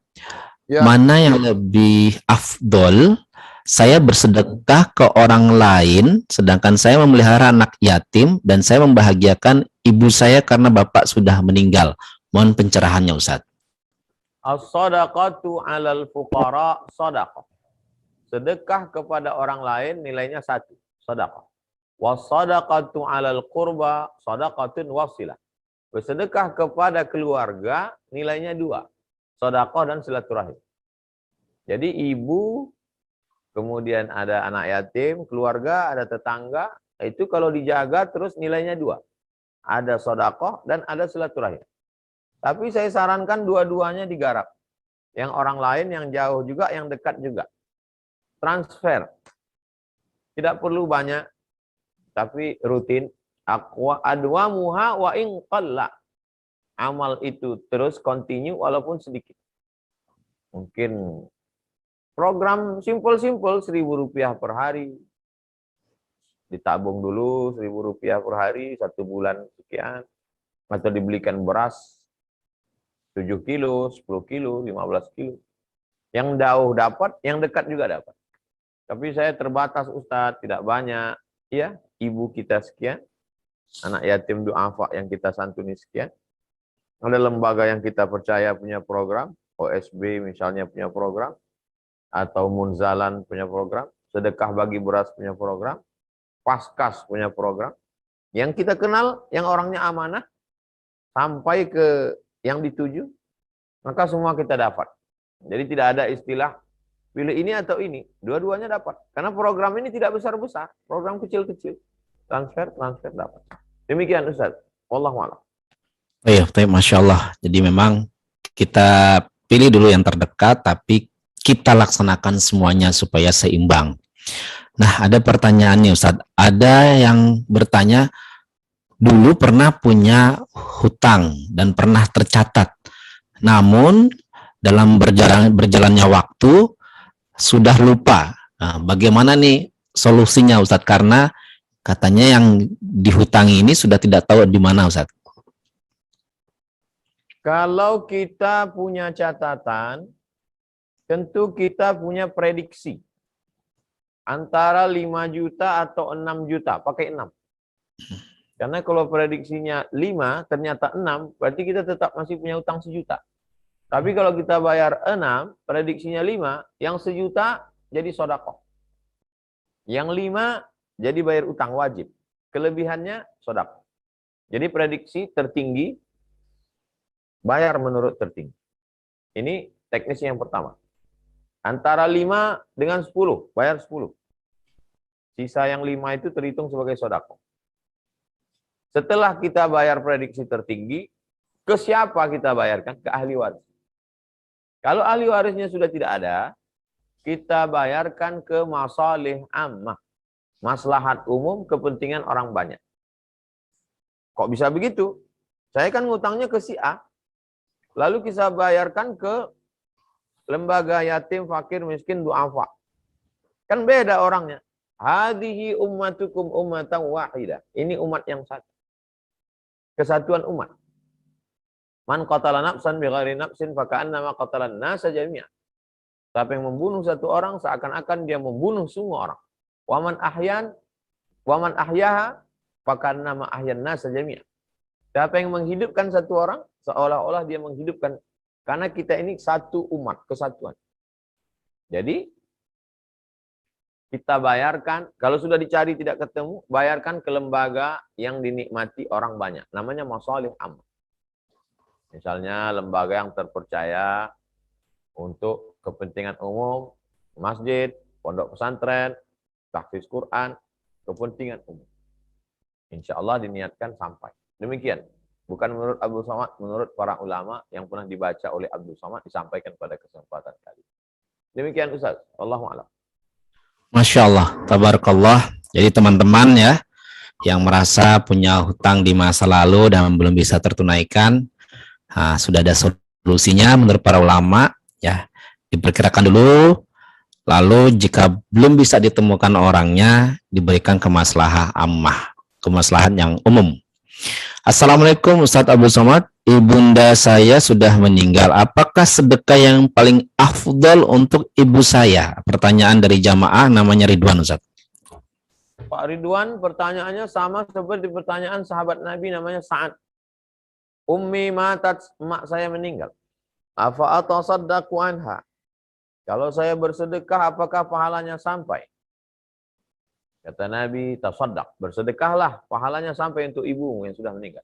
Ya. Mana yang lebih afdol, saya bersedekah ke orang lain, sedangkan saya memelihara anak yatim, dan saya membahagiakan ibu saya karena bapak sudah meninggal. Mohon pencerahannya Ustadz. As-sadaqatu 'alal fuqara sadaqah. Sedekah kepada orang lain nilainya 1, sedekah. Was-sadaqatu 'alal qurba sadaqatun wasilah. Bersedekah kepada keluarga nilainya 2, sedekah dan silaturahim. Jadi ibu, kemudian ada anak yatim, keluarga, ada tetangga, itu kalau dijaga terus nilainya 2. Ada sedekah dan ada silaturahim. Tapi saya sarankan dua-duanya digarap. Yang orang lain, yang jauh juga, yang dekat juga. Transfer. Tidak perlu banyak, tapi rutin. Adwamuha wa in qalla. Amal itu terus continue walaupun sedikit. Mungkin program simpel-simpel, Rp1.000 per hari. Ditabung dulu Rp1.000 per hari, 1 bulan sekian. Atau dibelikan beras 7 kilo, 10 kilo, 15 kilo. Yang jauh dapat, yang dekat juga dapat. Tapi saya terbatas Ustadz, tidak banyak. Ya, ibu kita sekian. Anak yatim du'afa yang kita santuni sekian. Ada lembaga yang kita percaya punya program. OSB misalnya punya program. Atau Munzalan punya program. Sedekah bagi beras punya program. Paskas punya program. Yang kita kenal, yang orangnya amanah. Sampai ke yang dituju. Maka semua kita dapat. Jadi tidak ada istilah pilih ini atau ini. Dua-duanya dapat. Karena program ini tidak besar-besar. Program kecil-kecil. Transfer dapat. Demikian Ustaz. Wallahu a'lam. Iya, Masya Allah. Jadi memang kita pilih dulu yang terdekat, tapi kita laksanakan semuanya supaya seimbang. Nah, ada pertanyaan nih Ustaz. Ada yang bertanya, dulu pernah punya hutang dan pernah tercatat. Namun, dalam berjalannya waktu, sudah lupa. Nah, bagaimana nih solusinya Ustaz? Karena katanya yang dihutangi ini sudah tidak tahu di mana Ustaz. Kalau kita punya catatan, tentu kita punya prediksi. Antara 5 juta atau 6 juta, pakai 6. Karena kalau prediksinya 5, ternyata 6, berarti kita tetap masih punya utang 1 juta. Tapi kalau kita bayar 6, prediksinya 5, yang 1.000.000 jadi sedekah. Yang 5 jadi bayar utang wajib. Kelebihannya sedekah. Jadi prediksi tertinggi, bayar menurut tertinggi. Ini teknisnya yang pertama. Antara 5 dengan 10, bayar 10. Sisa yang 5 itu terhitung sebagai sedekah. Setelah kita bayar prediksi tertinggi, ke siapa kita bayarkan? Ke ahli waris. Kalau ahli warisnya sudah tidak ada, kita bayarkan ke masalih ammah. Maslahat umum, kepentingan orang banyak. Kok bisa begitu? Saya kan ngutangnya ke si A, lalu kita bayarkan ke lembaga yatim, fakir, miskin, du'afa. Kan beda orangnya. Hadihi ummatukum ummatan wahidah. Ini umat yang satu. Kesatuan umat. Man qatala nafsan bighairi nafsin faka'annama qatalan nasa jami'a. Siapa yang membunuh satu orang seakan-akan dia membunuh semua orang. Waman ahyaha faka'annama ahyan nasa jami'a. Siapa yang menghidupkan satu orang seolah-olah dia menghidupkan, karena kita ini satu umat, kesatuan. Jadi kita bayarkan, kalau sudah dicari tidak ketemu, bayarkan ke lembaga yang dinikmati orang banyak. Namanya masalih ammah. Misalnya lembaga yang terpercaya untuk kepentingan umum, masjid, pondok pesantren, tahfiz Quran, kepentingan umum. Insya Allah diniatkan sampai. Demikian. Bukan menurut Abdul Somad, menurut para ulama yang pernah dibaca oleh Abdul Somad, disampaikan pada kesempatan kali. Demikian Ustaz. Wallahu a'lam. Masya Allah, tabarakallah. Jadi teman-teman ya, yang merasa punya hutang di masa lalu dan belum bisa tertunaikan, sudah ada solusinya menurut para ulama ya, diperkirakan dulu, lalu jika belum bisa ditemukan orangnya, diberikan ke maslahah ammah, ke maslahat yang umum. Assalamualaikum Ustadz Abdul Somad, ibunda saya sudah meninggal, apakah sedekah yang paling afdal untuk ibu saya? Pertanyaan dari jamaah namanya Ridwan, Ustadz. Pak Ridwan, pertanyaannya sama seperti pertanyaan sahabat Nabi namanya Sa'ad. Ummi matat, emak saya meninggal. Afa atasaddaqu anha. Kalau saya bersedekah, apakah pahalanya sampai? Kata Nabi, tasaddaq, bersedekahlah, pahalanya sampai untuk ibumu yang sudah meninggal.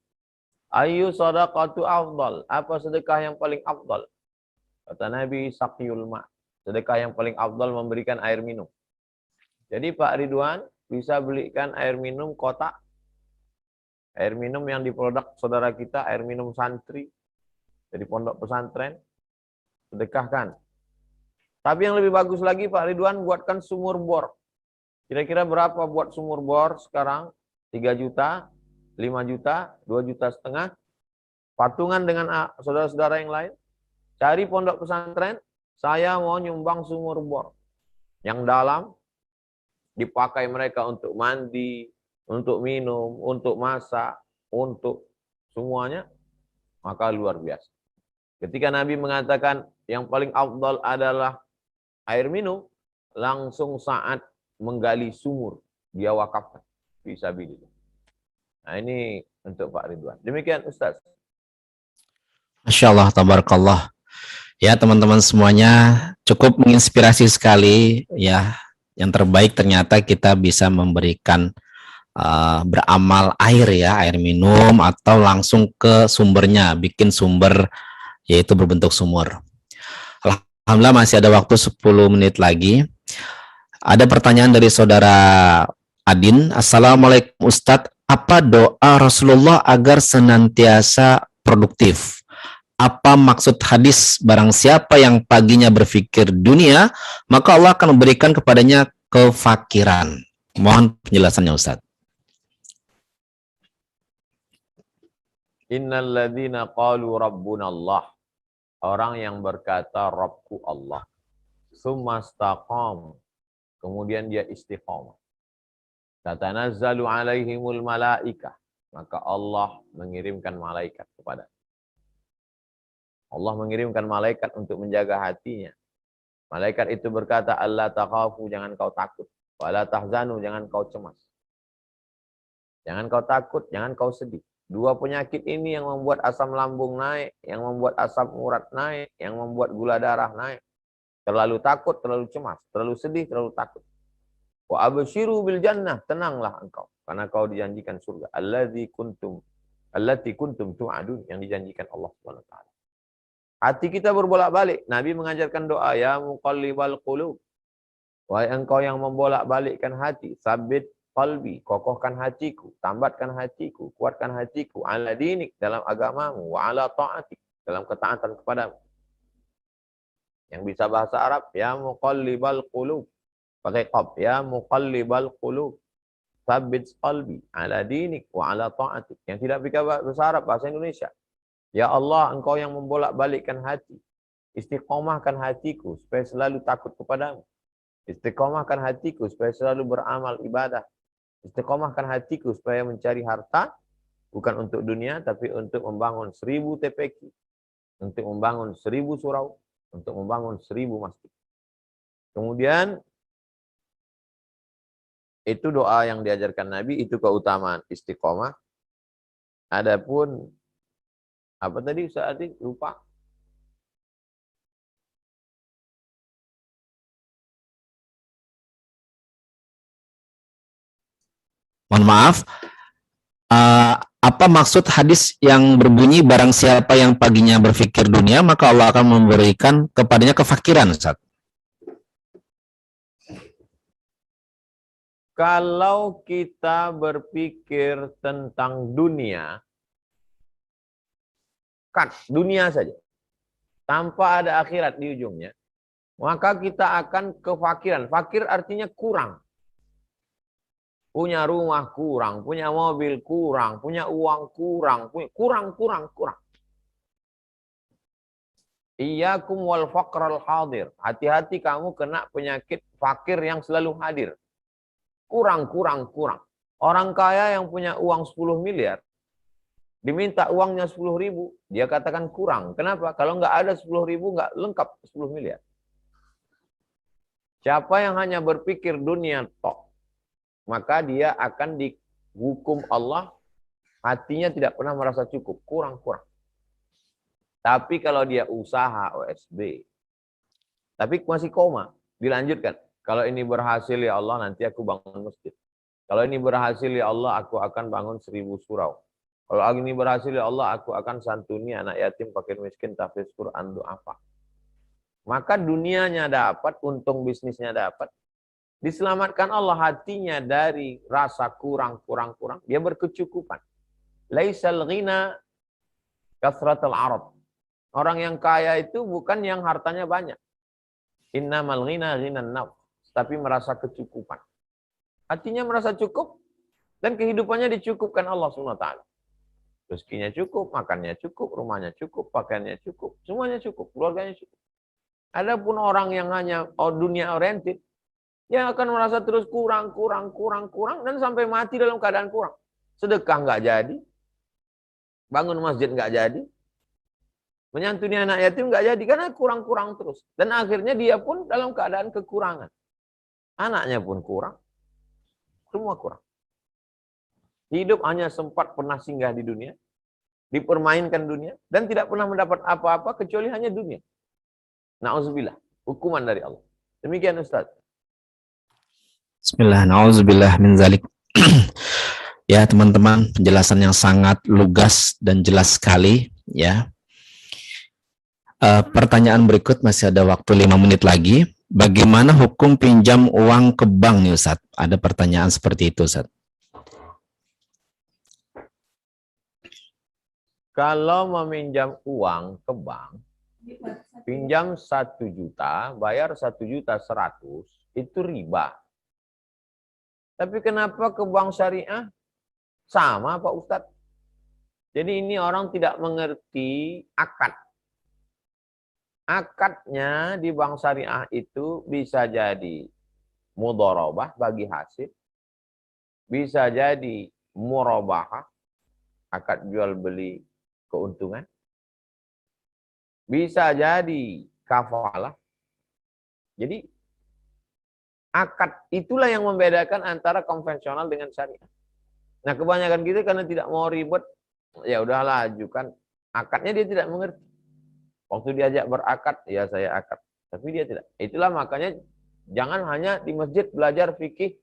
Ayu sadaqatu afdal, apa sedekah yang paling afdal? Kata Nabi, saqyul ma, sedekah yang paling afdal memberikan air minum. Jadi Pak Ridwan bisa belikan air minum kotak. Air minum yang diproduk saudara kita, air minum santri dari pondok pesantren, sedekahkan. Tapi yang lebih bagus lagi Pak Ridwan, buatkan sumur bor. Kira-kira berapa buat sumur bor sekarang? 3 juta, 5 juta, 2,5 juta. Patungan dengan saudara-saudara yang lain. Cari pondok pesantren, saya mau nyumbang sumur bor. Yang dalam, dipakai mereka untuk mandi, untuk minum, untuk masak, untuk semuanya, maka luar biasa. Ketika Nabi mengatakan yang paling afdal adalah air minum, langsung saat menggali sumur, dia wakafkan fisabilillah. Nah ini untuk Pak Ridwan. Demikian Ustaz. Masya Allah, tabarakallah. Ya teman-teman semuanya, cukup menginspirasi sekali ya. Yang terbaik ternyata kita bisa memberikan beramal air ya, air minum atau langsung ke sumbernya, bikin sumber yaitu berbentuk sumur. Alhamdulillah masih ada waktu 10 menit lagi. Ada pertanyaan dari saudara Adin. Assalamualaikum Ustadz, apa doa Rasulullah agar senantiasa produktif? Apa maksud hadis barang siapa yang paginya berpikir dunia, maka Allah akan memberikan kepadanya kefakiran? Mohon penjelasannya Ustadz. Innal ladzina qalu rabbuna Allah. Orang yang berkata Rabbku Allah. Tsumma istaqam. Kemudian dia istiqamah. Tatanazzalu alaihimul malaikah. Maka Allah mengirimkan malaikat kepada. Allah mengirimkan malaikat untuk menjaga hatinya. Malaikat itu berkata, Allah takhafu, jangan kau takut. Wala tahzanu, jangan kau cemas. Jangan kau takut, jangan kau sedih. Dua penyakit ini yang membuat asam lambung naik, yang membuat asam urat naik, yang membuat gula darah naik. Terlalu takut, terlalu cemas, terlalu sedih, terlalu takut. Wa abshiru bil jannah, tenanglah engkau karena kau dijanjikan surga. Allati kuntum tu'adun, yang dijanjikan Allah Subhanahu wa taala. Hati kita berbolak-balik. Nabi mengajarkan doa, ya muqallibal qulub. Wahai engkau yang membolak-balikkan hati, sabit qalbi, kokohkan hatiku, tambatkan hatiku, kuatkan hatiku, ala dinik, dalam agamamu, wa ala ta'atik, dalam ketaatan kepadamu. Yang bisa bahasa Arab, ya muqallibal qulub. Pakai qab, ya muqallibal qulub. Sabit qalbi, ala dinik, wa ala ta'atik. Yang tidak bisa bahasa Arab, bahasa Indonesia. Ya Allah, engkau yang membolak-balikkan hati. Istiqomahkan hatiku, supaya selalu takut kepadamu. Istiqomahkan hatiku supaya selalu beramal ibadah. Istiqomahkan hatiku supaya mencari harta, bukan untuk dunia, tapi untuk membangun 1000 TPQ. Untuk membangun 1000 surau. Untuk membangun 1000 masjid. Kemudian, itu doa yang diajarkan Nabi, itu keutamaan istiqomah. Adapun, apa tadi Ustaz Atik? Lupa. Mohon maaf, apa maksud hadis yang berbunyi barang siapa yang paginya berpikir dunia maka Allah akan memberikan kepadanya kefakiran, Ustaz? Kalau kita berpikir tentang dunia, kan dunia saja, tanpa ada akhirat di ujungnya, maka kita akan kefakiran. Fakir artinya kurang. Punya rumah kurang, punya mobil kurang, punya uang kurang, kurang. Iyyakum wal faqral hadir. Hati-hati kamu kena penyakit fakir yang selalu hadir. Kurang. Orang kaya yang punya uang 10 miliar, diminta uangnya 10.000, dia katakan kurang. Kenapa? Kalau nggak ada 10.000, nggak lengkap 10 miliar. Siapa yang hanya berpikir dunia tok, maka dia akan dihukum Allah, hatinya tidak pernah merasa cukup, kurang. Tapi kalau dia usaha OSB, tapi masih koma, dilanjutkan. Kalau ini berhasil ya Allah, nanti aku bangun masjid. Kalau ini berhasil ya Allah, aku akan bangun 1000 surau. Kalau ini berhasil ya Allah, aku akan santuni anak yatim, fakir miskin, tahfiz Quran, du'afa. Maka dunianya dapat, untung bisnisnya dapat. Diselamatkan Allah hatinya dari rasa kurang. Dia berkecukupan. Laisal ghina kasratul arad. Orang yang kaya itu bukan yang hartanya banyak. Innamal ghina ghinan nafs. Tapi merasa kecukupan. Hatinya merasa cukup. Dan kehidupannya dicukupkan Allah SWT. Rezekinya cukup, makannya cukup, rumahnya cukup, pakaiannya cukup. Semuanya cukup, keluarganya cukup. Adapun orang yang hanya dunia oriented, dia akan merasa terus kurang, dan sampai mati dalam keadaan kurang. Sedekah nggak jadi, bangun masjid nggak jadi, menyantuni anak yatim nggak jadi, karena kurang terus. Dan akhirnya dia pun dalam keadaan kekurangan. Anaknya pun kurang, semua kurang. Hidup hanya sempat pernah singgah di dunia, dipermainkan dunia, dan tidak pernah mendapat apa-apa kecuali hanya dunia. Na'udzubillah, hukuman dari Allah. Demikian Ustaz. Bismillah, na'udzubillah min zalik. Ya teman-teman, penjelasan yang sangat lugas dan jelas sekali ya. Pertanyaan berikut, masih ada waktu 5 menit lagi. Bagaimana hukum pinjam uang ke bank nih Ustaz? Ada pertanyaan seperti itu Ustaz. Kalau meminjam uang ke bank, pinjam 1 juta, bayar 1.100.000, itu riba. Tapi kenapa ke bank syariah sama Pak Ustadz? Jadi ini orang tidak mengerti akad. Akadnya di bank syariah itu bisa jadi mudharabah bagi hasil, bisa jadi murabahah, akad jual beli keuntungan, bisa jadi kafalah. Jadi akad itulah yang membedakan antara konvensional dengan syariah. Nah kebanyakan kita karena tidak mau ribet, Ya udahlah, ajukan. Akadnya dia tidak mengerti. Waktu diajak berakad, ya saya akad. Tapi dia tidak. Itulah makanya jangan hanya di masjid belajar fikih.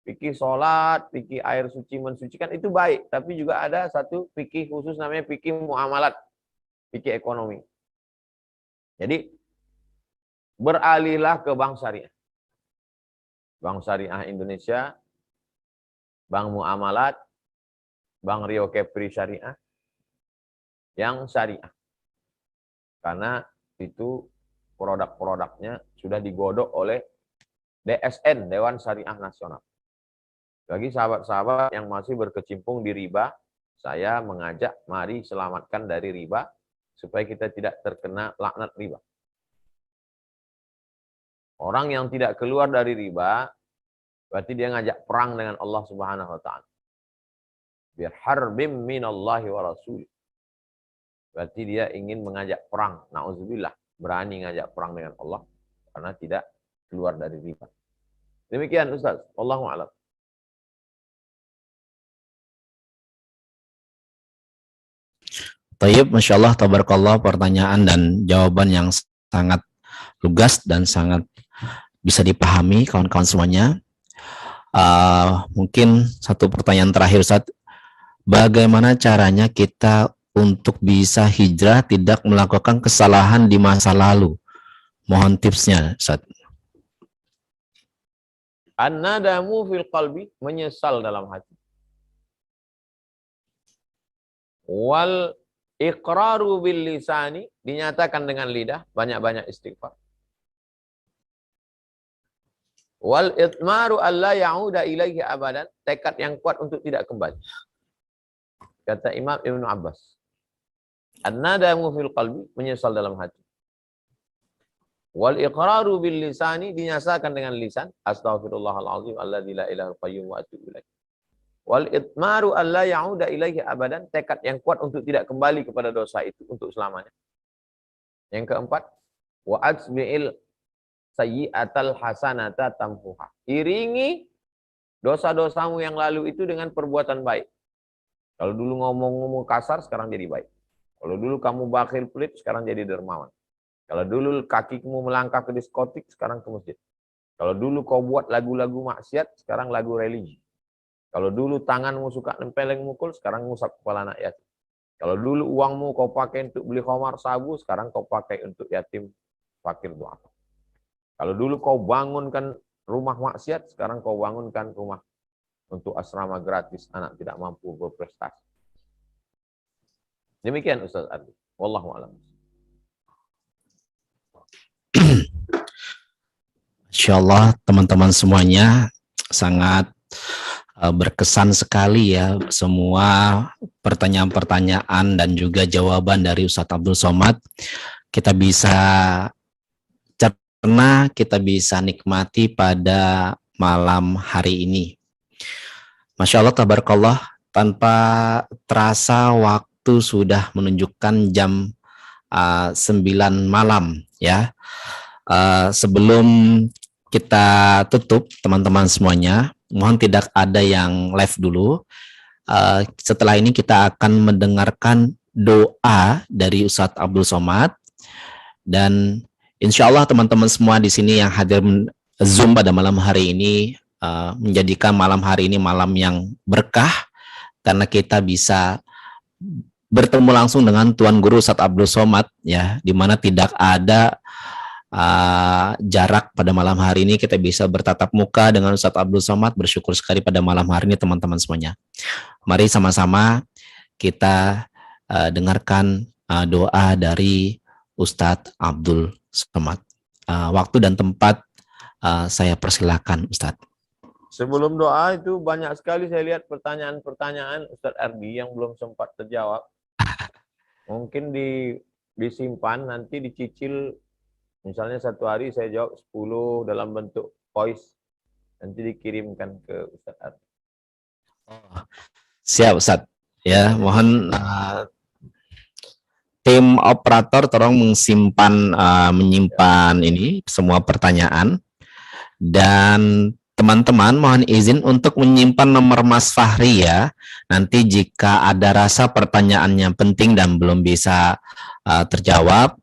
Fikih sholat, fikih air suci mensucikan, itu baik. Tapi juga ada satu fikih khusus namanya fikih muamalat. Fikih ekonomi. Jadi, beralihlah ke bank syariah. Bank Syariah Indonesia, Bank Muamalat, Bank Rio Kepri Syariah, yang syariah. Karena itu produk-produknya sudah digodok oleh DSN, Dewan Syariah Nasional. Bagi sahabat-sahabat yang masih berkecimpung di riba, saya mengajak mari selamatkan dari riba, supaya kita tidak terkena laknat riba. Orang yang tidak keluar dari riba, berarti dia ngajak perang dengan Allah Subhanahu wa taala. Biharbim minallahi wa rasul. Berarti dia ingin mengajak perang. Nauzubillah, berani ngajak perang dengan Allah karena tidak keluar dari riba. Demikian Ustaz, wallahu a'lam. Tayyib, Masya Allah, tabarakallah, pertanyaan dan jawaban yang sangat lugas dan sangat bisa dipahami kawan-kawan semuanya. Mungkin satu pertanyaan terakhir, Ustaz. Bagaimana caranya kita untuk bisa hijrah tidak melakukan kesalahan di masa lalu? Mohon tipsnya, Ustaz. An-nadamu fil qalbi, menyesal dalam hati. Wal iqraru bil lisani, dinyatakan dengan lidah, banyak-banyak istighfar. Wal itmaru alla ya'uda ilaihi abadan, tekad yang kuat untuk tidak kembali. Kata Imam Ibnu Abbas. An-nadamu fil qalbi, menyesal dalam hati. Wal iqraru bil lisani, dinyatakan dengan lisan, astaghfirullahalazim alladzi la ilaha qayyum wa atubu ilaih. Wal itmaru alla ya'uda ilaihi abadan, tekad yang kuat untuk tidak kembali kepada dosa itu untuk selamanya. Yang keempat, wa atsbi'il sayyi'atal hasanata tamhuha, iringi dosa-dosamu yang lalu itu dengan perbuatan baik. Kalau dulu ngomong-ngomong kasar, sekarang jadi baik. Kalau dulu kamu bakhil pelit, sekarang jadi dermawan. Kalau dulu kakimu melangkah ke diskotik, sekarang ke masjid. Kalau dulu kau buat lagu-lagu maksiat, sekarang lagu religi. Kalau dulu tanganmu suka nempeleng mukul, sekarang ngusap kepala anak yatim. Kalau dulu uangmu kau pakai untuk beli khamar sabu, sekarang kau pakai untuk yatim fakir duafa. Kalau dulu kau bangunkan rumah maksiat, sekarang kau bangunkan rumah untuk asrama gratis anak tidak mampu berprestasi. Demikian Ustaz Ardi. Wallahu a'lam. Insyaallah teman-teman semuanya sangat berkesan sekali ya semua pertanyaan-pertanyaan dan juga jawaban dari Ustadz Abdul Somad. Kita bisa cerna, kita bisa nikmati pada malam hari ini. Masya Allah, tabarakallah, tanpa terasa waktu sudah menunjukkan jam 9 malam ya. Sebelum kita tutup teman-teman semuanya, mohon tidak ada yang live dulu. Setelah ini kita akan mendengarkan doa dari Ustadz Abdul Somad, dan insya Allah teman-teman semua di sini yang hadir Zoom pada malam hari ini menjadikan malam hari ini malam yang berkah, karena kita bisa bertemu langsung dengan Tuan Guru Ustadz Abdul Somad ya, di mana tidak ada jarak. Pada malam hari ini kita bisa bertatap muka dengan Ustadz Abdul Somad. Bersyukur sekali pada malam hari ini teman-teman semuanya. Mari sama-sama kita dengarkan doa dari Ustadz Abdul Somad. Waktu dan tempat saya persilakan Ustadz. Sebelum doa itu banyak sekali saya lihat pertanyaan-pertanyaan Ustadz Ardi yang belum sempat terjawab. Mungkin disimpan, nanti dicicil. Misalnya satu hari saya jawab 10 dalam bentuk voice, nanti dikirimkan ke Ustadz Ardi. Siap Ustadz. Ya, mohon tim operator tolong menyimpan ini semua pertanyaan, dan teman-teman mohon izin untuk menyimpan nomor Mas Fahri ya. Nanti jika ada rasa pertanyaan yang penting dan belum bisa terjawab,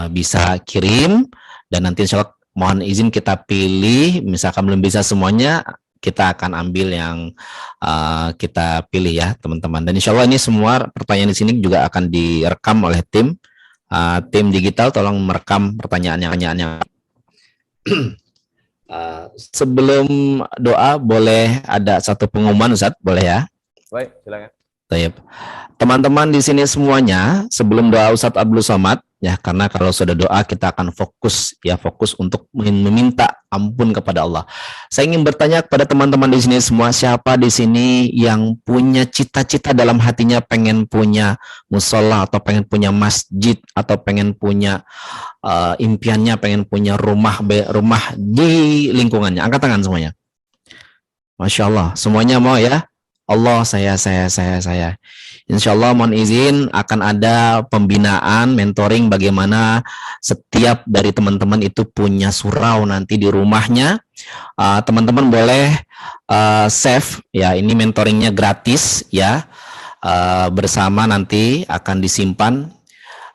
bisa kirim, dan nanti insya Allah mohon izin kita pilih. Misalkan belum bisa semuanya, kita akan ambil yang kita pilih ya teman-teman. Dan insya Allah ini semua pertanyaan di sini juga akan direkam oleh tim digital. Tolong merekam pertanyaan-pertanyaannya. Sebelum doa boleh ada satu pengumuman Ustaz, boleh ya? Baik, silakan. Baik. Teman-teman di sini semuanya, sebelum doa Ustadz Abdul Somad ya, karena kalau sudah doa kita akan fokus untuk meminta ampun kepada Allah. Saya ingin bertanya kepada teman-teman di sini semua, siapa di sini yang punya cita-cita dalam hatinya pengen punya musola atau pengen punya masjid atau pengen punya impiannya pengen punya rumah di lingkungannya? Angkat tangan semuanya. Masya Allah, semuanya mau ya? Allah, saya. Insya Allah mohon izin akan ada pembinaan, mentoring bagaimana setiap dari teman-teman itu punya surau nanti di rumahnya. Teman-teman boleh save ya, ini mentoringnya gratis ya, bersama nanti akan disimpan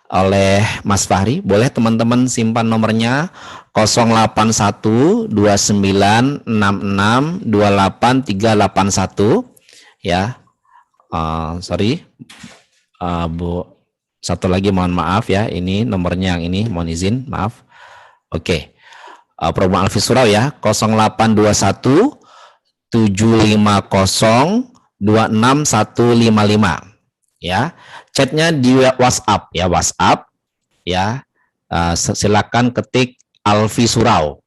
oleh Mas Fahri. Boleh teman-teman simpan nomornya 08129662831 ya. Bu, satu lagi mohon maaf ya, ini nomornya yang ini, mohon izin, maaf. Oke. Program Alfi Surau ya, 0821 750 26155 ya. Chatnya di WhatsApp ya. Silakan ketik Alfi Surau.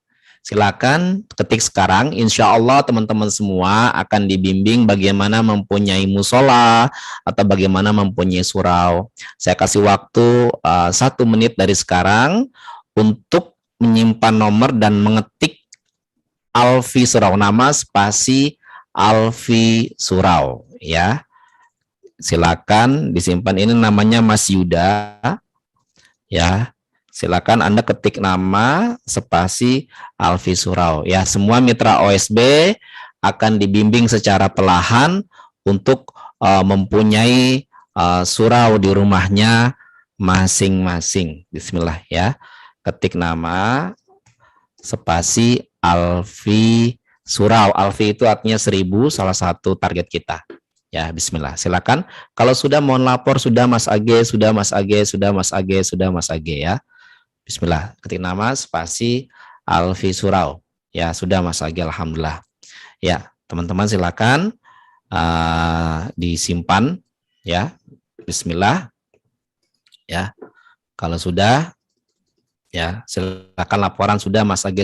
Silakan ketik sekarang. Insya Allah teman-teman semua akan dibimbing bagaimana mempunyai musola atau bagaimana mempunyai surau. Saya kasih waktu 1 menit dari sekarang untuk menyimpan nomor dan mengetik Alfi Surau, nama spasi Alfi Surau ya. Silakan disimpan, ini namanya Mas Yuda ya. Silakan Anda ketik nama spasi Alfi Surau ya. Semua mitra OSB akan dibimbing secara perlahan untuk mempunyai surau di rumahnya masing-masing. Bismillah ya. Ketik nama spasi Alfi Surau. Alfi itu artinya 1000, salah satu target kita. Ya, bismillah. Silakan. Kalau sudah mohon lapor, sudah Mas Age ya. Bismillah, ketik nama spasi Alfi Surau. Ya, sudah Mas Agi, alhamdulillah. Ya, teman-teman silakan disimpan ya. Bismillah. Ya. Kalau sudah ya, silakan laporan sudah Mas Agi.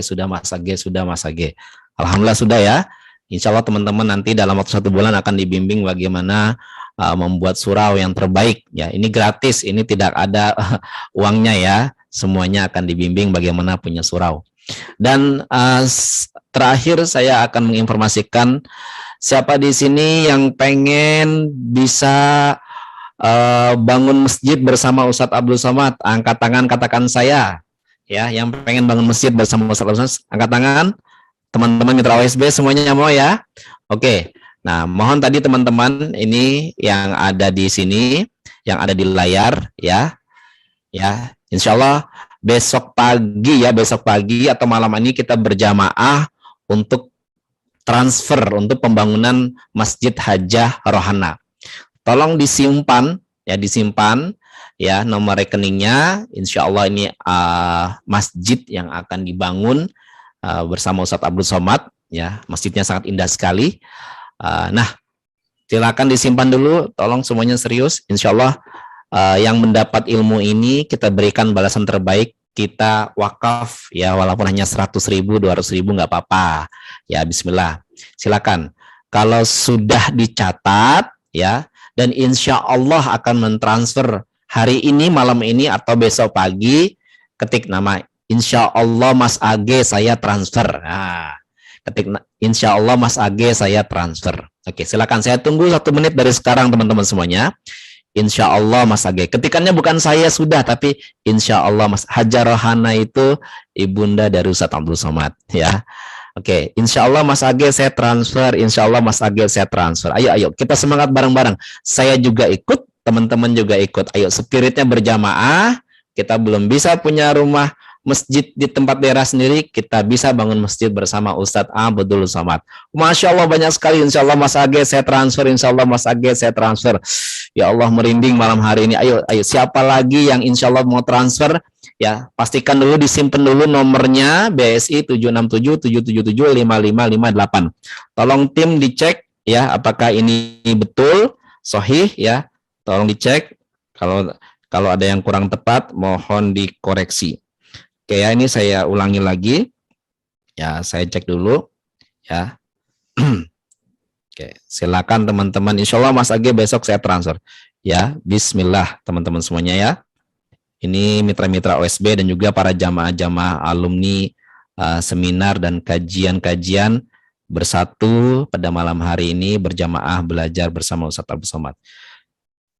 Alhamdulillah sudah ya. Insya Allah teman-teman nanti dalam waktu 1 bulan akan dibimbing bagaimana membuat surau yang terbaik ya. Ini gratis, ini tidak ada uangnya ya. Semuanya akan dibimbing bagaimana punya surau. Dan terakhir saya akan menginformasikan siapa di sini yang pengen bisa bangun masjid bersama Ustadz Abdul Somad. Angkat tangan, katakan saya ya. Yang pengen bangun masjid bersama Ustadz Abdul Somad, angkat tangan. Teman-teman mitra OSB semuanya mau ya? Oke. Nah, mohon tadi teman-teman ini yang ada di sini, yang ada di layar ya. Ya, insya Allah besok pagi atau malam ini kita berjamaah untuk transfer untuk pembangunan Masjid Hajah Rohana. Tolong disimpan ya nomor rekeningnya. Insya Allah ini masjid yang akan dibangun bersama Ustadz Abdul Somad ya. Masjidnya sangat indah sekali. Nah, silakan disimpan dulu. Tolong semuanya serius. Insya Allah yang mendapat ilmu ini kita berikan balasan terbaik, kita wakaf ya, walaupun hanya 100.000, 200.000 nggak apa-apa ya. Bismillah, silakan. Kalau sudah dicatat ya, dan insya Allah akan mentransfer hari ini, malam ini atau besok pagi, ketik nama insya Allah Mas Age saya transfer. Nah, ketik insya Allah Mas Age saya transfer. Oke, silakan, saya tunggu 1 menit dari sekarang teman-teman semuanya. Insya Allah Mas Age. Ketikannya bukan saya sudah, tapi insya Allah Mas. Hajah Rohana itu ibunda dari Ustadz Abdul Somad ya. Oke, insya Allah Mas Age saya transfer, insya Allah Mas Age saya transfer. Ayo, kita semangat bareng-bareng. Saya juga ikut, teman-teman juga ikut. Ayo, spiritnya berjamaah. Kita belum bisa punya rumah masjid di tempat daerah sendiri, kita bisa bangun masjid bersama Ustadz Abdul Somad. Masya Allah banyak sekali. Insya Allah Mas Age saya transfer, insya Allah Mas Age saya transfer. Ya Allah merinding malam hari ini. Ayo, siapa lagi yang insya Allah mau transfer? Ya, pastikan dulu, disimpan dulu nomornya BSI 76777755558. Tolong tim dicek ya apakah ini betul sahih ya. Tolong dicek, kalau ada yang kurang tepat mohon dikoreksi. Oke ya, ini saya ulangi lagi. Ya, saya cek dulu ya. Oke, silakan teman-teman. Insya Allah Mas Age besok saya transfer. Ya, bismillah teman-teman semuanya ya. Ini mitra-mitra OSB dan juga para jamaah-jamaah alumni seminar dan kajian-kajian bersatu pada malam hari ini berjamaah belajar bersama Ustadz Abdul Somad.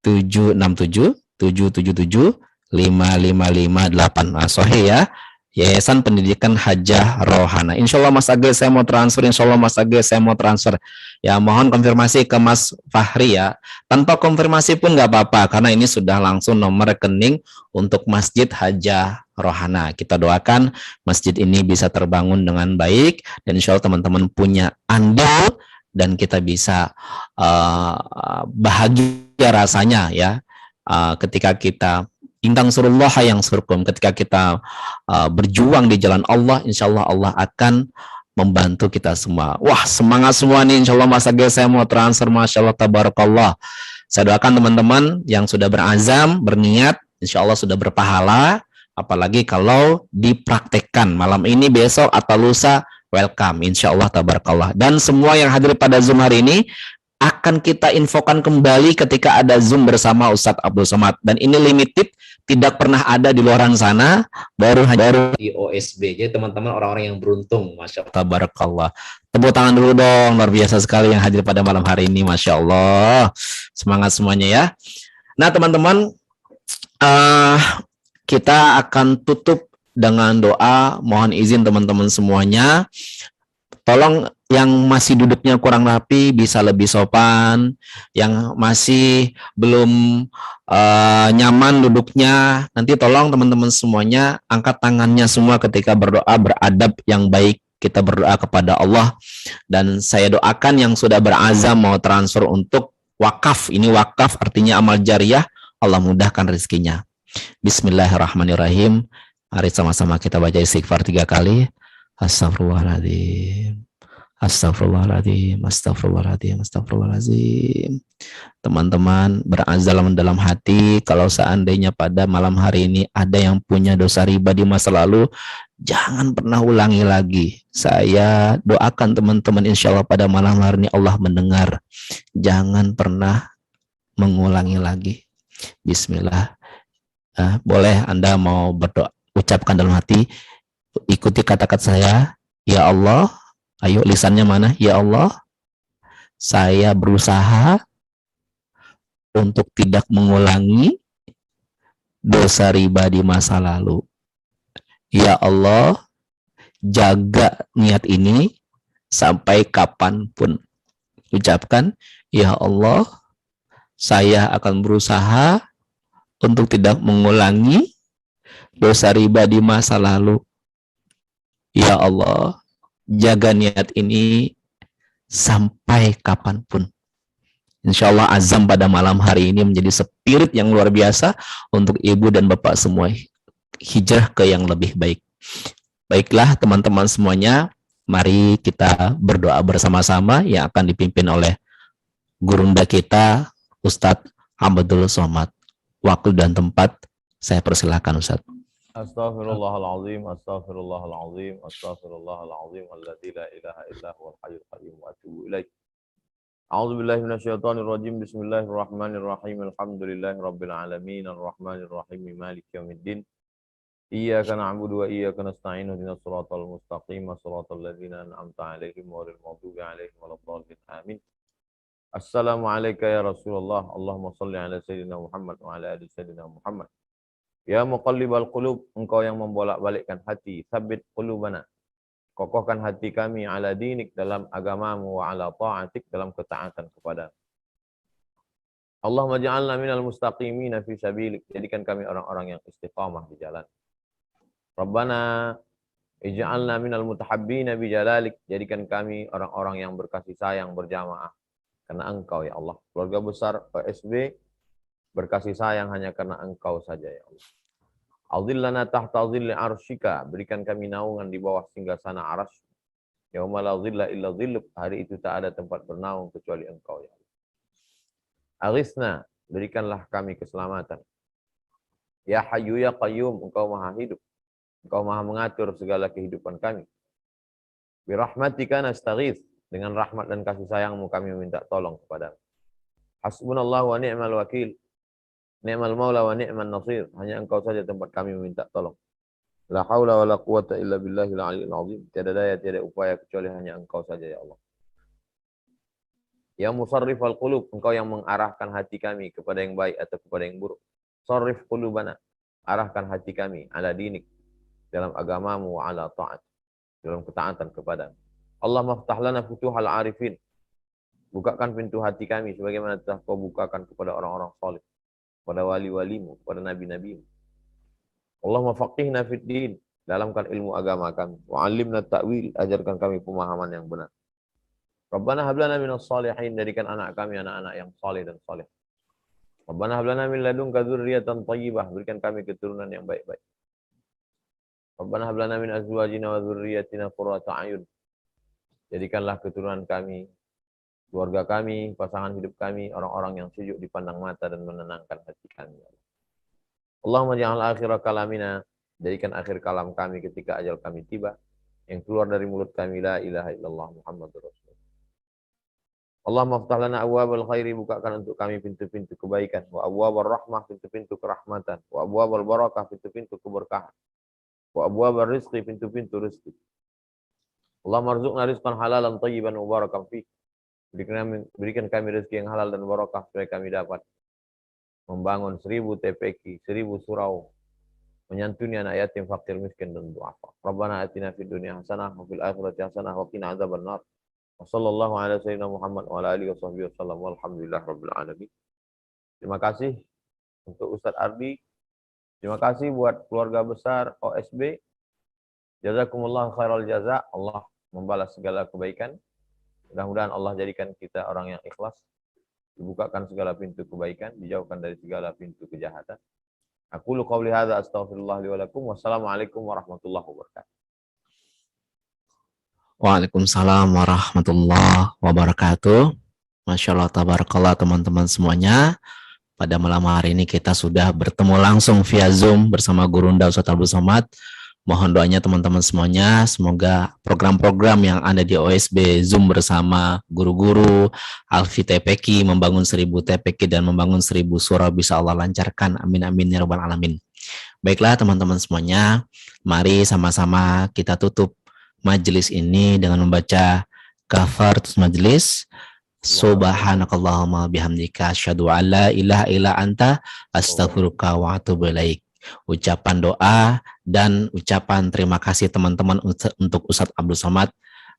767-777-5558. Nah, sahih ya. Yayasan Pendidikan Hajah Rohana. Insya Allah Mas Age saya mau transfer. Insya Allah Mas Age saya mau transfer. Ya mohon konfirmasi ke Mas Fahri ya. Tanpa konfirmasi pun nggak apa-apa karena ini sudah langsung nomor rekening untuk Masjid Hajah Rohana. Kita doakan masjid ini bisa terbangun dengan baik dan insya Allah teman-teman punya andil dan kita bisa bahagia rasanya ya ketika kita intang surullah yang surkum, ketika kita berjuang di jalan Allah, insya Allah Allah akan membantu kita semua. Wah, semangat semua nih, insya Allah Mas Age saya mau transfer, Masya Allah, tabarakallah. Saya doakan teman-teman yang sudah berazam, berniat, insya Allah sudah berpahala, apalagi kalau dipraktekkan malam ini, besok, atau lusa, welcome, insya Allah, tabarakallah. Dan semua yang hadir pada Zoom hari ini, akan kita infokan kembali ketika ada Zoom bersama Ustadz Abdul Somad. Dan ini limited, tidak pernah ada di luaran sana, baru di OSB. Jadi teman-teman orang-orang yang beruntung, Masya Allah, tabarakallah. Tepuk tangan dulu dong, luar biasa sekali yang hadir pada malam hari ini, Masya Allah. Semangat semuanya ya. Nah teman-teman, kita akan tutup dengan doa. Mohon izin teman-teman semuanya. Tolong yang masih duduknya kurang rapi bisa lebih sopan, yang masih belum nyaman duduknya, nanti tolong teman-teman semuanya angkat tangannya semua ketika berdoa, beradab yang baik, kita berdoa kepada Allah. Dan saya doakan yang sudah berazam mau transfer untuk wakaf, ini wakaf artinya amal jariah, Allah mudahkan rezekinya. Bismillahirrahmanirrahim. Mari sama-sama kita baca istighfar 3 kali. Astagfirullahaladzim, astagfirullahaladzim, astagfirullahaladzim, astagfirullahaladzim. Teman-teman berazam dalam hati, kalau seandainya pada malam hari ini ada yang punya dosa riba di masa lalu, jangan pernah ulangi lagi. Saya doakan teman-teman insya Allah pada malam hari ini Allah mendengar. Jangan pernah mengulangi lagi. Bismillah. Boleh Anda mau berdoa, ucapkan dalam hati. Ikuti kata-kata saya, ya Allah, ayo lisannya mana? Ya Allah, saya berusaha untuk tidak mengulangi dosa riba di masa lalu. Ya Allah, jaga niat ini sampai kapanpun. Ucapkan, ya Allah, saya akan berusaha untuk tidak mengulangi dosa riba di masa lalu. Ya Allah, jaga niat ini sampai kapanpun. Insya Allah azam pada malam hari ini menjadi spirit yang luar biasa untuk ibu dan bapak semua hijrah ke yang lebih baik. Baiklah teman-teman semuanya, mari kita berdoa bersama-sama yang akan dipimpin oleh gurunda kita, Ustadz Abdul Somad. Waktu dan tempat saya persilakan Ustadz. Astaghfirullahaladzim, astaghfirullahaladzim, astaghfirullahaladzim, alladzi la ilaha illa huwal hayyul qayyum wa atubu ilaih. A'udzubillahi minasyaitonirrajim. Bismillahirrahmanirrahim. Alhamdulillahirabbil alamin, arrahmanirrahim, maliki yaumiddin. Iyyaka na'budu wa iyyaka nasta'in. Ihdinas siratal mustaqim, siratal ladzina an'amta 'alaihim ghairil maghdubi 'alaihim waladdallin. Amin. Assalamualaikum ya Rasulullah. Allahumma shalli ala sayyidina Muhammad wa ala ali sayyidina Muhammad. Ya muqallibal qulub, engkau yang membolak-balikkan hati, tsabbit qulubana. Kokohkan hati kami ala dinik dalam agamamu wa ala ta'atik dalam ketaatan kepada. Allahumma ja'alna minal mustaqimina fi sabilik. Jadikan kami orang-orang yang istiqamah di jalan. Rabbana ij'alna minal mutahabbina bi jalalik. Jadikan kami orang-orang yang berkasih sayang berjamaah karena Engkau ya Allah. Keluarga besar OSB berkasih sayang hanya karena Engkau saja ya Allah. Adhillana tahta dhilli arsyika. Berikan kami naungan di bawah singgasana arasy. Yauma la dhilla illa dhilluk. Hari itu tak ada tempat bernaung kecuali Engkau ya Allah. Aghithna. Berikanlah kami keselamatan. Ya Hayyu ya Qayyum. Engkau maha hidup. Engkau maha mengatur segala kehidupan kami. Birahmatika nastaghith. Dengan rahmat dan kasih sayangmu kami meminta tolong kepadamu. Hasbunallahu wa ni'mal wakil. Ni'mal maula wa ni'man nasir. Hanya Engkau saja tempat kami meminta tolong. La haula wa la quwata illa billahil aliyyil azim. Tiada daya, tiada upaya kecuali hanya Engkau saja ya Allah. Ya musarrifal qulub. Engkau yang mengarahkan hati kami kepada yang baik atau kepada yang buruk. Sarrif qulubana. Arahkan hati kami ala dinik. Dalam agamamu wa ala ta'at. Dalam ketaatan kepada. Allah maftah lana futuhal arifin. Bukakan pintu hati kami sebagaimana telah Kau bukakan kepada orang-orang saleh. Kepada wali-walimu, kepada nabi-nabimu. Allahumma faqihna fid din, dalamkan ilmu agama kami. Wa 'allimna ta'wil, ajarkan kami pemahaman yang benar. Rabbana hab lana minas shalihin, jadikan anak kami anak-anak yang saleh dan saleh. Rabbana hab lana min ladunka dzurriyyatan thayyibah, berikan kami keturunan yang baik-baik. Rabbana hab lana min azwajina wa dzurriyyatina qurrata a'yun. Jadikanlah keturunan kami, keluarga kami, pasangan hidup kami, orang-orang yang sejuk dipandang mata dan menenangkan hati kami. Allahumma ja'al akhira kalamina, jadikan akhir kalam kami ketika ajal kami tiba, yang keluar dari mulut kami, la ilaha illallah Muhammadur Rasulullah. Allahumma aftah lana abwaabal khairi, bukakan untuk kami pintu-pintu kebaikan, wa abwaabal rahmah, pintu-pintu kerahmatan, wa abwaabal barakah, pintu-pintu keberkahan, wa abwaabal rizqi, pintu-pintu rezeki. Allahumma arzuqna rizqan halalan thayyiban mubarakan fihi. Berikan kami rezeki yang halal dan barakah supaya kami dapat membangun 1000 TPQ, 1000 surau, menyantuni anak yatim, fakir, miskin dan du'afa. Rabbana atina fid dunya hasanah wa fil akhirati hasanah wa qina adzabannar. Wa sallallahu ala sayyidina Muhammad wa ala alihi washabbihi wasallam walhamdulillahirabbil alamin. Terima kasih untuk Ustaz Ardi. Terima kasih buat keluarga besar OSB. Jazakumullah khairal jaza. Allah membalas segala kebaikan. Mudah-mudahan Allah jadikan kita orang yang ikhlas, dibukakan segala pintu kebaikan, dijauhkan dari segala pintu kejahatan. Aku lu qauli hadza astaghfirullah li wa lakum. Wassalamualaikum warahmatullahi wabarakatuh. Waalaikumsalam warahmatullahi wabarakatuh. Masya Allah, tabarakallah teman-teman semuanya. Pada malam hari ini kita sudah bertemu langsung via Zoom bersama Gurunda Ustaz Abdul Somad. Mohon doanya teman-teman semuanya, semoga program-program yang ada di OSB Zoom bersama guru-guru Alfi TPQ, membangun 1000 TPQ dan membangun 1000 surau bisa Allah lancarkan. Amin amin ya rabbal alamin. Baiklah teman-teman semuanya, mari sama-sama kita tutup majelis ini dengan membaca kafaratus majelis. Subhanakallahumma bihamdika asyhadu an la ilaha illa anta astaghfiruka wa atubu ilaik. Ucapan doa dan ucapan terima kasih teman-teman untuk Ustadz Abdul Somad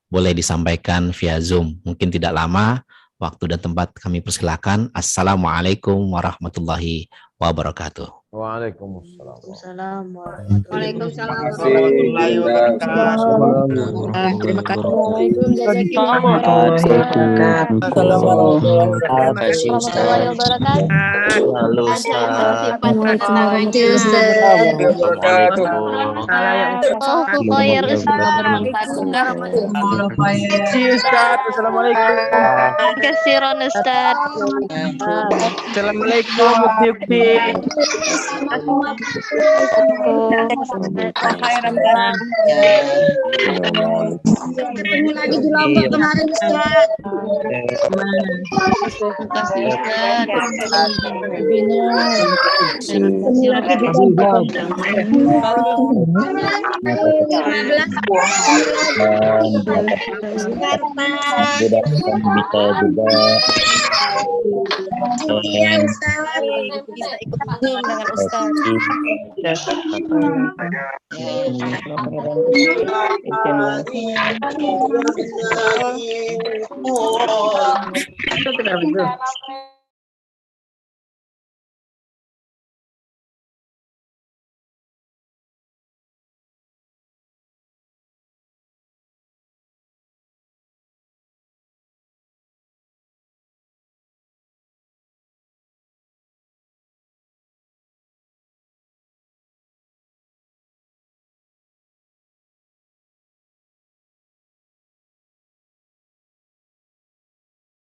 boleh disampaikan via Zoom. Mungkin tidak lama, waktu dan tempat kami persilakan. Assalamualaikum warahmatullahi wabarakatuh. Waalaikumsalam. Waalaikumsalam warahmatullahi wabarakatuh. Terima kasih Ustaz. Ketemu lagi di Lombok kemarin Ustaz. Terima kasih Ustaz. Ketemu lagi di Lombok. 15. Bisa juga Iya, Ustaz. Bisa ikut Zoom dengan Ustaz. Ya.